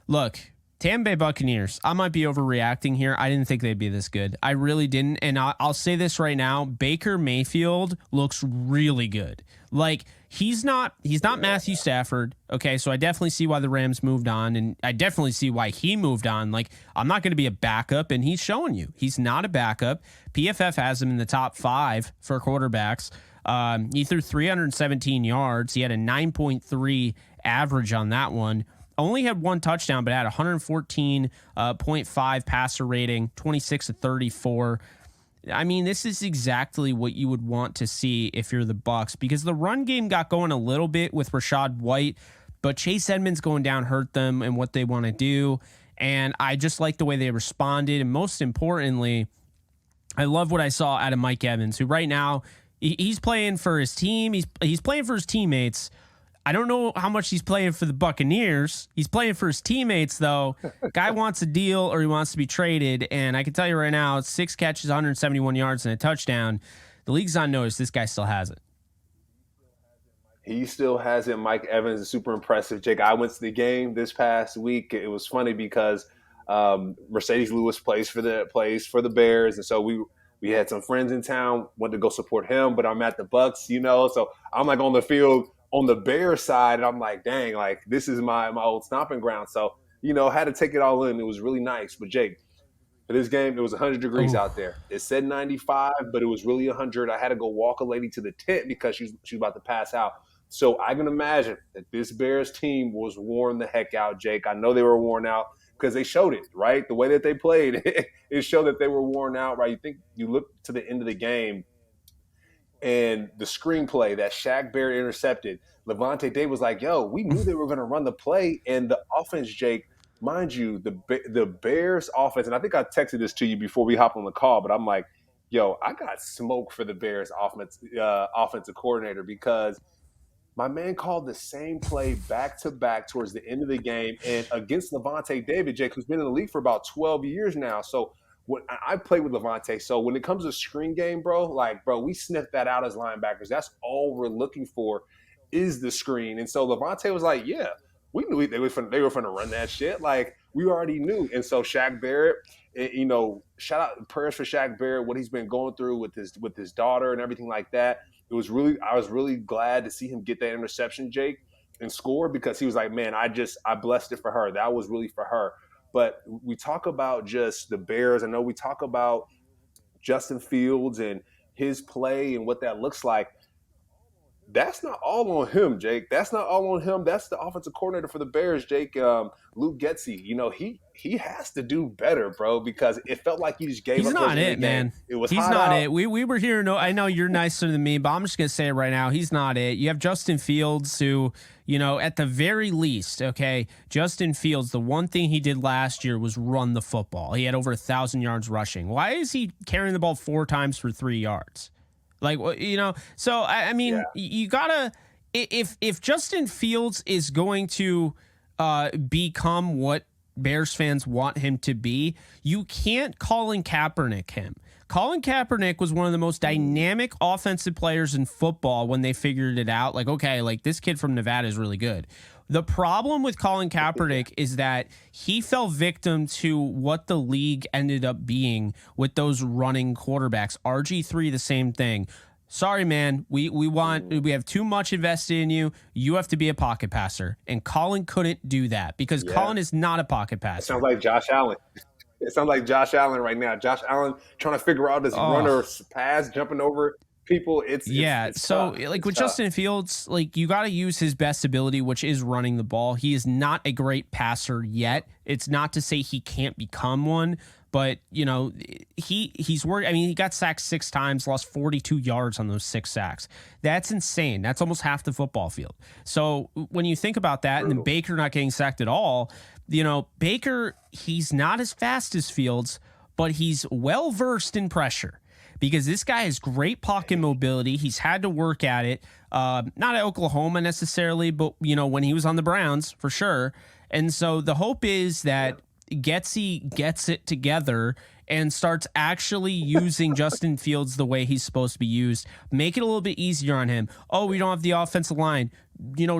look, Tampa Bay Buccaneers, I might be overreacting here. I didn't think they'd be this good. I really didn't. And I'll say this right now. Baker Mayfield looks really good. Like, he's not Matthew Stafford. Okay, so I definitely see why the Rams moved on, and I definitely see why he moved on. Like, I'm not going to be a backup, and he's showing you he's not a backup. PFF has him in the top 5 for quarterbacks. He threw 317 yards. He had a 9.3 average on that one. Only had 1 touchdown, but had 114.5 passer rating, 26 to 34. I mean, this is exactly what you would want to see if you're the Bucs, because the run game got going a little bit with Rachaad White, but Chase Edmonds going down hurt them and what they want to do. And I just like the way they responded. And most importantly, I love what I saw out of Mike Evans, who right now he's playing for his team. He's playing for his teammates. I don't know how much he's playing for the Buccaneers. He's playing for his teammates, though. Guy wants a deal or he wants to be traded. And I can tell you right now, 6 catches, 171 yards, and a touchdown. The league's on notice. This guy still has it. He still has it. Mike Evans is super impressive. Jake, I went to the game this past week. It was funny because Mercedes Lewis plays for the Bears, and so we had some friends in town, went to go support him, but I'm at the Bucs, so I'm like on the field on the Bears side, and I'm like, dang, like this is my old stomping ground. So, had to take it all in. It was really nice. But Jake, for this game, it was 100 degrees out there. It said 95, but it was really 100. I had to go walk a lady to the tent because she was about to pass out. So I can imagine that this Bears team was worn the heck out, Jake. I know they were worn out because they showed it, right? The way that they played, it showed that they were worn out, right? You look to the end of the game, and the screenplay that Shaq Barrett intercepted, Levante David was like, yo, we knew they were going to run the play. And the offense, Jake, mind you, the Bears offense, and I think I texted this to you before we hop on the call, but I'm like, yo, I got smoke for the Bears offensive coordinator, because my man called the same play back-to-back towards the end of the game, and against Levante David, Jake, who's been in the league for about 12 years now. So when I played with Levante, so when it comes to screen game, bro, we sniff that out as linebackers. That's all we're looking for is the screen. And so Levante was like, yeah, we knew they were going to run that shit. Like, we already knew. And so Shaq Barrett, shout out, prayers for Shaq Barrett, what he's been going through with his daughter and everything like that. I was really glad to see him get that interception, Jake, and score, because he was like, man, I blessed it for her. That was really for her. But we talk about just the Bears. I know we talk about Justin Fields and his play and what that looks like. That's not all on him, Jake. That's not all on him. That's the offensive coordinator for the Bears, Jake, Luke Getsy. He has to do better, bro, because it felt like he just gave up. He's not it, man. He's not it. We were here. No, I know you're nicer than me, but I'm just going to say it right now. He's not it. You have Justin Fields, who, at the very least, okay, Justin Fields, the one thing he did last year was run the football. He had over 1,000 yards rushing. Why is he carrying the ball 4 times for 3 yards? Like, so I mean, you gotta, if Justin Fields is going to become what Bears fans want him to be, you can't Colin Kaepernick him. Colin Kaepernick was one of the most dynamic offensive players in football when they figured it out. Like, okay, like this kid from Nevada is really good. The problem with Colin Kaepernick is that he fell victim to what the league ended up being with those running quarterbacks. RG3, the same thing. Sorry, man. We have too much invested in you. You have to be a pocket passer. And Colin couldn't do that because Colin is not a pocket passer. It sounds like Josh Allen. It sounds like Josh Allen right now. Josh Allen trying to figure out this runner pass, jumping over people. It's so tough. Like it's with tough. Justin Fields, like you got to use his best ability, which is running the ball. He is not a great passer yet. It's not to say he can't become one, but he's worked. I mean, he got sacked 6 times, lost 42 yards on those 6 sacks. That's insane. That's almost half the football field. So when you think about that, and then Baker not getting sacked at all, Baker, he's not as fast as Fields, but he's well versed in pressure. Because this guy has great pocket mobility. He's had to work at it. Not at Oklahoma necessarily, but, when he was on the Browns, for sure. And so the hope is that Getsy gets it together and starts actually using Justin Fields the way he's supposed to be used. Make it a little bit easier on him. Oh, we don't have the offensive line.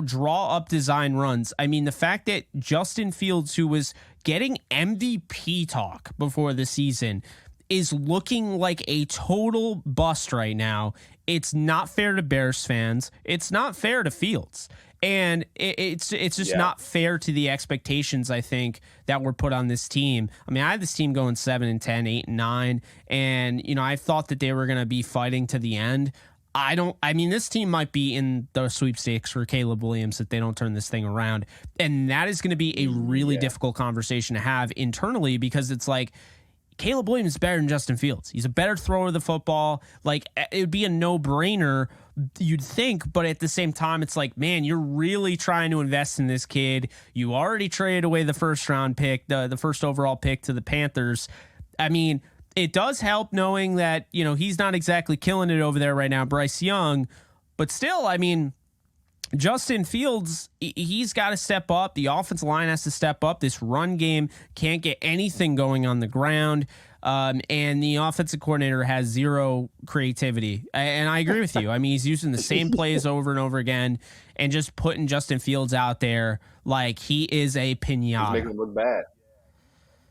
draw up design runs. I mean, the fact that Justin Fields, who was getting MVP talk before the season, is looking like a total bust right now. It's not fair to Bears fans. It's not fair to Fields. And it's just not fair to the expectations, I think, that were put on this team. I mean, I had this team going 7-10, 8-9, and I thought that they were going to be fighting to the end. I mean, this team might be in the sweepstakes for Caleb Williams if they don't turn this thing around. And that is going to be a really difficult conversation to have internally, because it's like, Caleb Williams is better than Justin Fields. He's a better thrower of the football. Like, it would be a no-brainer, you'd think, but at the same time, it's like, man, you're really trying to invest in this kid. You already traded away the first-round pick, the first overall pick to the Panthers. I mean, it does help knowing that, he's not exactly killing it over there right now, Bryce Young, but still, I mean, Justin Fields, he's got to step up. The offensive line has to step up. This run game can't get anything going on the ground. And the offensive coordinator has zero creativity. And I agree with you. I mean, he's using the same plays over and over again and just putting Justin Fields out there like he is a pinata. He's making him look bad.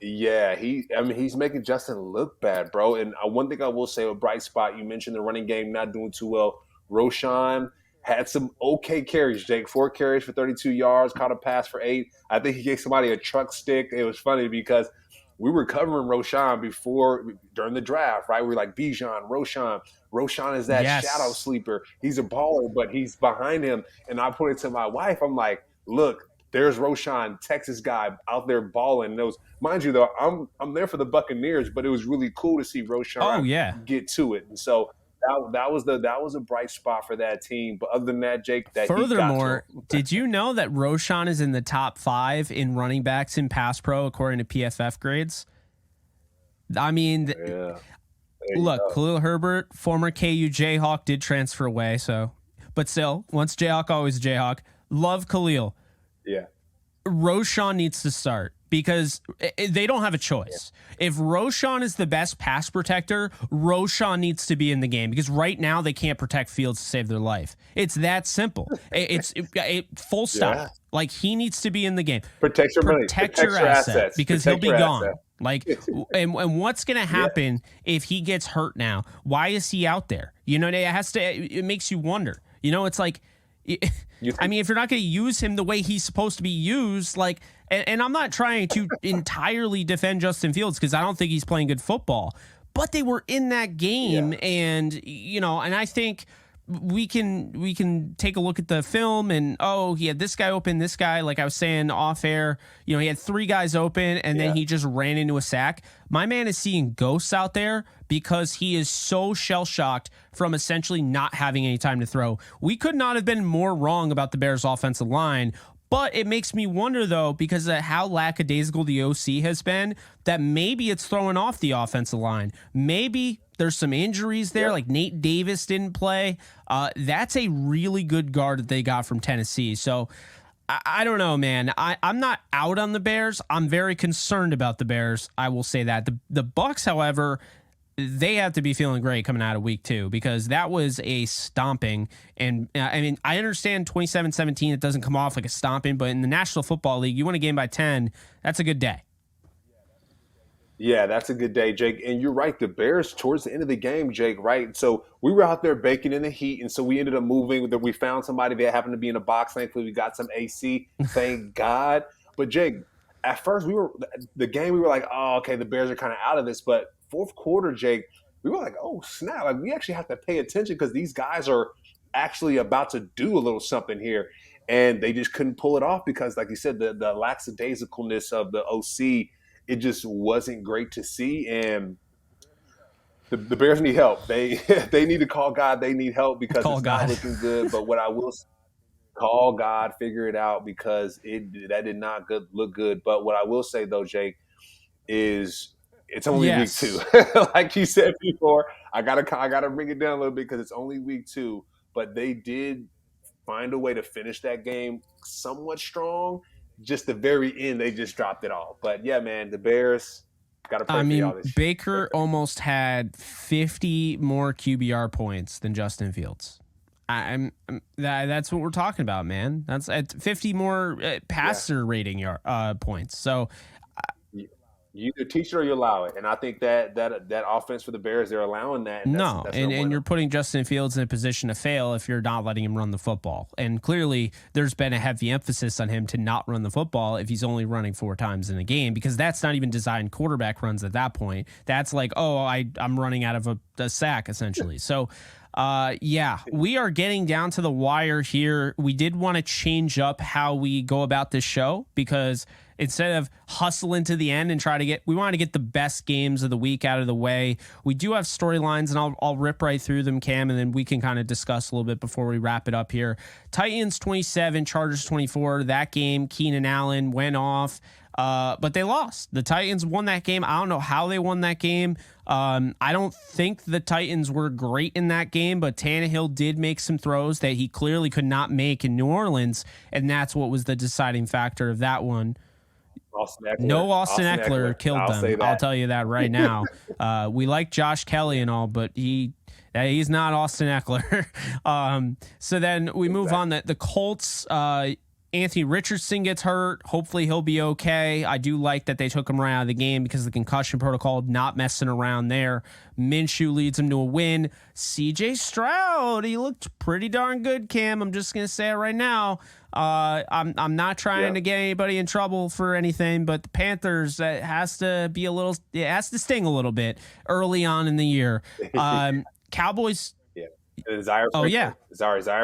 Yeah, he's making Justin look bad, bro. And one thing I will say, a bright spot, you mentioned the running game not doing too well. Roshan had some okay carries, Jake. 4 carries for 32 yards, caught a pass for 8. I think he gave somebody a truck stick. It was funny because we were covering Roshan during the draft, right? We were like, Bijan, Roshan. Roshan is that shadow sleeper. He's a baller, but he's behind him. And I pointed to my wife. I'm like, look, there's Roshan, Texas guy out there balling. And mind you, though, I'm there for the Buccaneers, but it was really cool to see Roshan get to it. And so that was a bright spot for that team. But other than that, Jake, furthermore, did you know that Roshan is in the top 5 in running backs in pass pro according to PFF grades? I mean, look, Khalil Herbert, former KU Jayhawk, did transfer away. But still, once Jayhawk, always Jayhawk. Love Khalil. Yeah, Roshan needs to start, because they don't have a choice. If Roshan is the best pass protector, Roshan needs to be in the game, because right now they can't protect Fields to save their life. It's that simple. It's full stop. Yeah. Like, he needs to be in the game. Protect your money. Protect your assets, because he'll be gone. Like, and what's going to happen if he gets hurt now? Why is he out there? It makes you wonder. It's like, I mean, if you're not going to use him the way he's supposed to be used, like, and I'm not trying to entirely defend Justin Fields, because I don't think he's playing good football, but they were in that game, and and I think we can take a look at the film, and he had this guy open, this guy, like I was saying off air, he had 3 guys open, and then he just ran into a sack. My man is seeing ghosts out there because he is so shell-shocked from essentially not having any time to throw. We could not have been more wrong about the Bears' offensive line, but it makes me wonder, though, because of how lackadaisical the OC has been, that maybe it's throwing off the offensive line. Maybe there's some injuries there, like Nate Davis didn't play. That's a really good guard that they got from Tennessee. So I don't know, man. I'm not out on the Bears. I'm very concerned about the Bears. I will say that. The Bucs, however, they have to be feeling great coming out of week 2, because that was a stomping. And I mean, I understand 27-17, it doesn't come off like a stomping, but in the National Football League, you win a game by 10, that's a good day. Yeah, that's a good day, Jake. And you're right. The Bears, towards the end of the game, Jake, right? So we were out there baking in the heat, and so we ended up moving. We found somebody that happened to be in a box. Thankfully, we got some AC. Thank God. But, Jake, at first, we were like, oh, okay, the Bears are kind of out of this. But fourth quarter, Jake, we were like, oh, snap. Like, we actually have to pay attention, because these guys are actually about to do a little something here. And they just couldn't pull it off because, like you said, the lackadaisicalness of the OC, it just wasn't great to see. And the Bears need help. They need to call God. They need help, because it's not looking good. But what I will say, call God, figure it out, because that did not look good. But what I will say, though, Jake, is it's only week 2. Like you said before, I gotta bring it down a little bit, because it's only week 2. But they did find a way to finish that game somewhat strong. Just the very end, they just dropped it all. But yeah, man, the Bears got to pray for y'all this year. Baker almost had 50 more QBR points than Justin Fields. That's what we're talking about, man. That's at 50 more passer rating points. So you either teach it or you allow it, and I think that offense for the Bears, they're allowing that. And no, that's and you're putting Justin Fields in a position to fail if you're not letting him run the football. And clearly, there's been a heavy emphasis on him to not run the football if he's only running 4 times in a game, because that's not even designed quarterback runs at that point. That's like, I'm running out of a sack essentially. So. We are getting down to the wire here. We did want to change up how we go about this show, because instead of hustling to the end and we want to get the best games of the week out of the way. We do have storylines, and I'll rip right through them, Cam, and then we can kind of discuss a little bit before we wrap it up here. Titans 27, Chargers 24. That game, Keenan Allen went off. But they lost. The Titans won that game. I don't know how they won that game. I don't think the Titans were great in that game, but Tannehill did make some throws that he clearly could not make in New Orleans, and that's what was the deciding factor of that one. Austin Eckler killed them. I'll tell you that right now. We like Josh Kelly and all, but he's not Austin Eckler. So then we move on. The Colts, Anthony Richardson gets hurt. Hopefully he'll be okay. I do like that they took him right out of the game because of the concussion protocol, not messing around there. Minshew leads him to a win. CJ Stroud, he looked pretty darn good, Cam. I'm just going to say it right now. I'm not trying to get anybody in trouble for anything, but the Panthers, it has to sting a little bit early on in the year. Cowboys. Zaire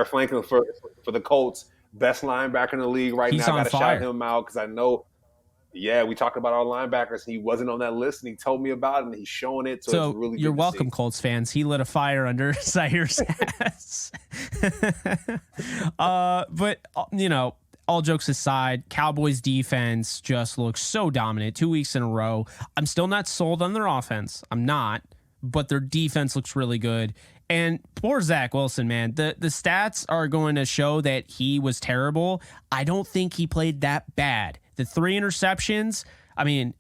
Franklin for the Colts. Best linebacker in the league right now. Got to shout him out because I know, we talked about our linebackers. He wasn't on that list, and he told me about it, and he's showing it. So it's really good. You're welcome, Colts fans. He lit a fire under Zaire's ass. But, all jokes aside, Cowboys defense just looks so dominant 2 weeks in a row. I'm still not sold on their offense. I'm not, but their defense looks really good. And poor Zach Wilson, man, the stats are going to show that he was terrible. I don't think he played that bad. The 3 interceptions,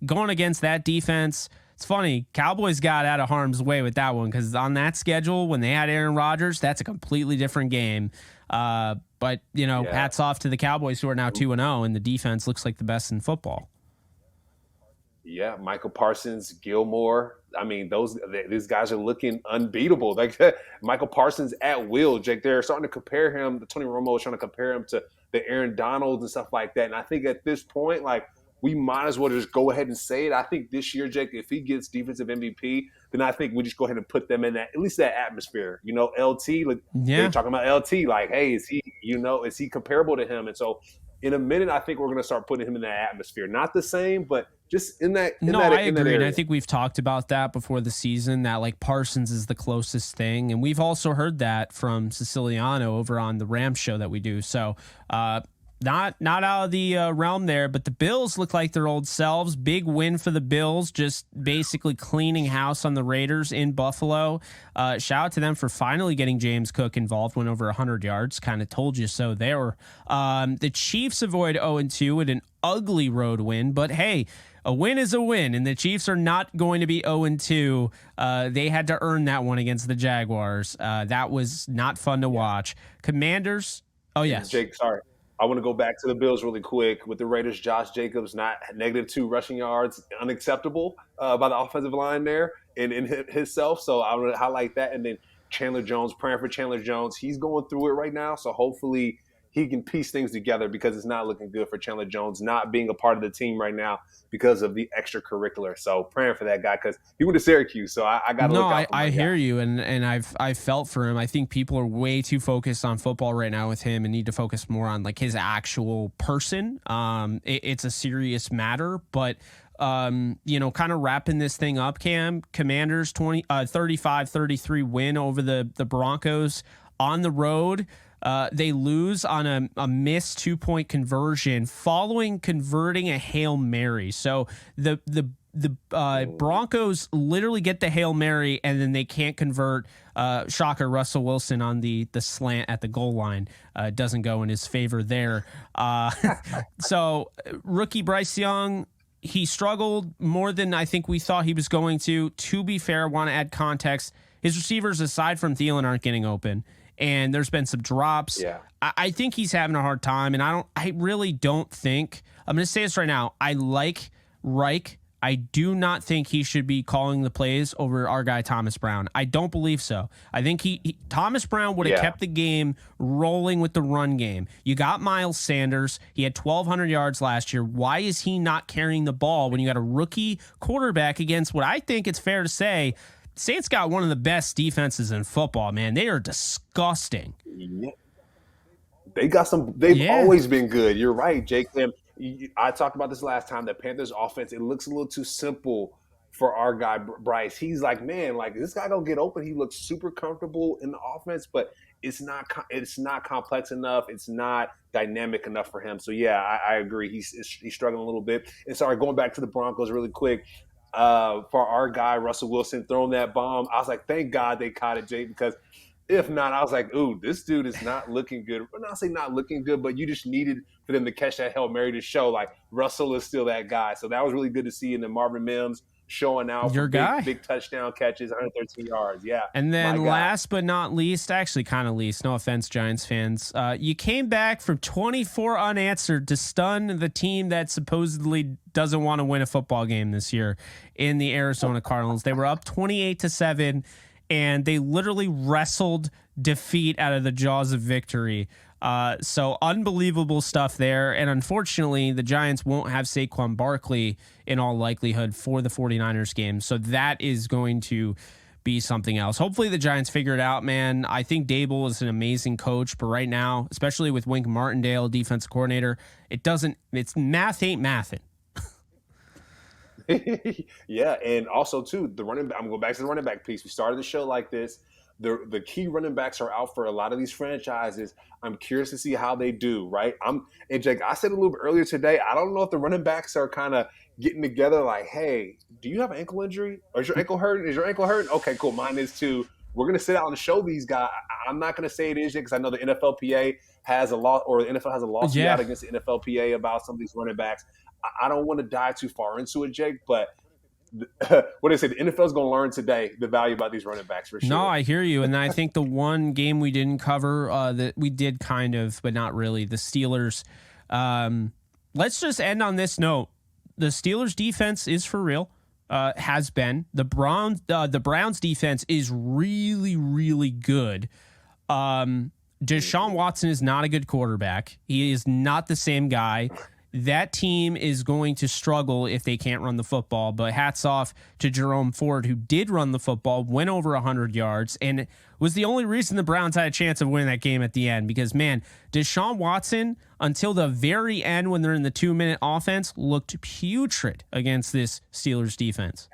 going against that defense, it's funny. Cowboys got out of harm's way with that one because on that schedule, when they had Aaron Rodgers, that's a completely different game. But hats off to the Cowboys, who are now 2-0, and the defense looks like the best in football. Yeah, Michael Parsons, Gilmore. These guys are looking unbeatable. Like Michael Parsons at will, Jake. They're starting to compare him. Tony Romo is trying to compare him to the Aaron Donalds and stuff like that. And I think at this point, we might as well just go ahead and say it. I think this year, Jake, if he gets defensive MVP, then I think we just go ahead and put them in at least that atmosphere. LT, they're talking about LT. Hey, is he comparable to him? And so in a minute, I think we're going to start putting him in that atmosphere. Not the same, but just in that. I agree. And I think we've talked about that before the season, that Parsons is the closest thing. And we've also heard that from Siciliano over on the Rams show that we do. So not out of the realm there, but the Bills look like their old selves. Big win for the Bills, just basically cleaning house on the Raiders in Buffalo. Shout out to them for finally getting James Cook involved, went over 100 yards. Kind of told you so there. The Chiefs avoid 0-2 with an ugly road win, but hey, a win is a win, and the Chiefs are not going to be 0-2. They had to earn that one against the Jaguars. That was not fun to watch. Commanders. Oh, yes. Jake, sorry. I want to go back to the Bills really quick with the Raiders. Josh Jacobs, not -2 rushing yards, unacceptable by the offensive line there and in himself. So I want to highlight that. And then Chandler Jones, praying for Chandler Jones. He's going through it right now. So hopefully he can piece things together because it's not looking good for Chandler Jones not being a part of the team right now because of the extracurricular. So praying for that guy because he went to Syracuse. So I got to look out for I hear guy. you, and I've felt for him. I think people are way too focused on football right now with him and need to focus more on his actual person. It's a serious matter, but kind of wrapping this thing up, Cam, Commanders 35-33 win over the Broncos on the road. They lose on a missed 2-point conversion following converting a Hail Mary. So the Broncos literally get the Hail Mary and then they can't convert. Shocker, Russell Wilson on the slant at the goal line doesn't go in his favor there. So rookie Bryce Young, he struggled more than I think we thought he was going to. To be fair, I want to add context. His receivers, aside from Thielen, aren't getting open. and there's been some drops. Yeah. I think he's having a hard time, and I really don't think, I'm going to say this right now, I like Reich. I do not think he should be calling the plays over our guy Thomas Brown. I don't believe so. I think Thomas Brown would have kept the game rolling with the run game. You got Miles Sanders. He had 1,200 yards last year. Why is he not carrying the ball when you got a rookie quarterback against what I think it's fair to say, Saints got one of the best defenses in football, man. They are disgusting. Yeah. They got some. They've always been good. You're right, Jake. I talked about this last time. The Panthers offense, it looks a little too simple for our guy Bryce. He's like, man, like this guy don't get open. He looks super comfortable in the offense, but it's not complex enough. It's not dynamic enough for him. So yeah, I agree. He's struggling a little bit. And sorry, going back to the Broncos really quick. For our guy Russell Wilson throwing that bomb, I was like, thank God they caught it, Jake, because if not, I was like, ooh, this dude is not looking good. I'm not saying not looking good, but you just needed for them to catch that Hail Mary to show, like, Russell is still that guy. So that was really good to see. And then Marvin Mims showing out for big touchdown catches, 113 yards. Yeah. And then last but not least, actually kind of least, no offense, Giants fans, you came back from 24 unanswered to stun the team that supposedly doesn't want to win a football game this year in the Arizona Cardinals. They were up 28-7. And they literally wrestled defeat out of the jaws of victory. So unbelievable stuff there. And unfortunately, the Giants won't have Saquon Barkley in all likelihood for the 49ers game. So that is going to be something else. Hopefully the Giants figure it out, man. I think Dable is an amazing coach, but right now, especially with Wink Martindale, defensive coordinator, it's math ain't mathin'. Yeah, and also too, the running back. I'm going back to the running back piece. We started the show like this. The key running backs are out for a lot of these franchises. I'm curious to see how they do. Right? And Jake, I said a little bit earlier today. I don't know if the running backs are kind of getting together. Like, hey, do you have an ankle injury? Or is your ankle hurting? Is your ankle hurting? Okay, cool. Mine is too. We're going to sit out and show these guys. I'm not going to say it is because I know the NFLPA has a law, or the NFL has a lawsuit out against the NFLPA about some of these running backs. I don't want to dive too far into it, Jake, but what they say, the NFL is going to learn today the value about these running backs for sure. No, I hear you. And I think the one game we didn't cover that we did kind of, but not really, the Steelers. Let's just end on this note. The Steelers defense is for real. Has been. The Browns defense is really, really good. Deshaun Watson is not a good quarterback. He is not the same guy. That team is going to struggle if they can't run the football, but hats off to Jerome Ford, who did run the football, went over 100 yards, and was the only reason the Browns had a chance of winning that game at the end. Because, man, Deshaun Watson, until the very end when they're in the 2-minute offense, looked putrid against this Steelers defense.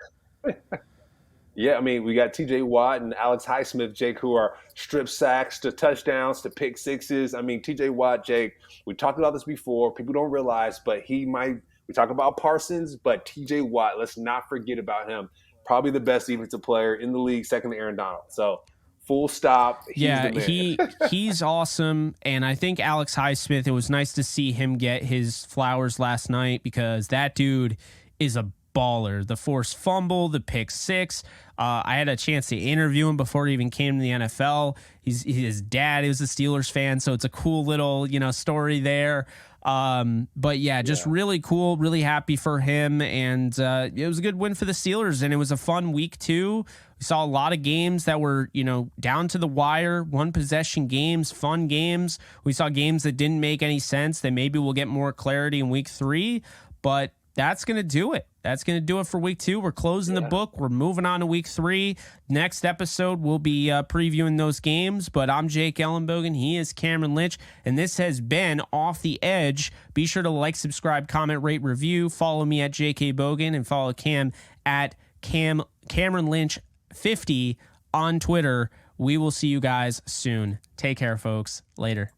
Yeah, I mean, we got T.J. Watt and Alex Highsmith, Jake, who are strip sacks to touchdowns to pick sixes. I mean, T.J. Watt, Jake, we talked about this before. People don't realize, but we talk about Parsons, but T.J. Watt, let's not forget about him. Probably the best defensive player in the league, second to Aaron Donald. So, full stop. He's awesome. And I think Alex Highsmith, it was nice to see him get his flowers last night because that dude is a baller. The forced fumble, the pick six. I had a chance to interview him before he even came to the NFL. His dad is a Steelers fan, so it's a cool little story there. But yeah, just really cool, really happy for him, and it was a good win for the Steelers, and it was a fun week too. We saw a lot of games that were down to the wire, one possession games, fun games. We saw games that didn't make any sense that maybe we'll get more clarity in week 3, but that's going to do it. That's going to do it for week 2. We're closing the book. We're moving on to week 3. Next episode, we'll be previewing those games. But I'm Jake Ellenbogen. He is Cameron Lynch. And this has been Off the Edge. Be sure to like, subscribe, comment, rate, review. Follow me at JK Bogan and follow Cam at Cameron Lynch 50 on Twitter. We will see you guys soon. Take care, folks. Later.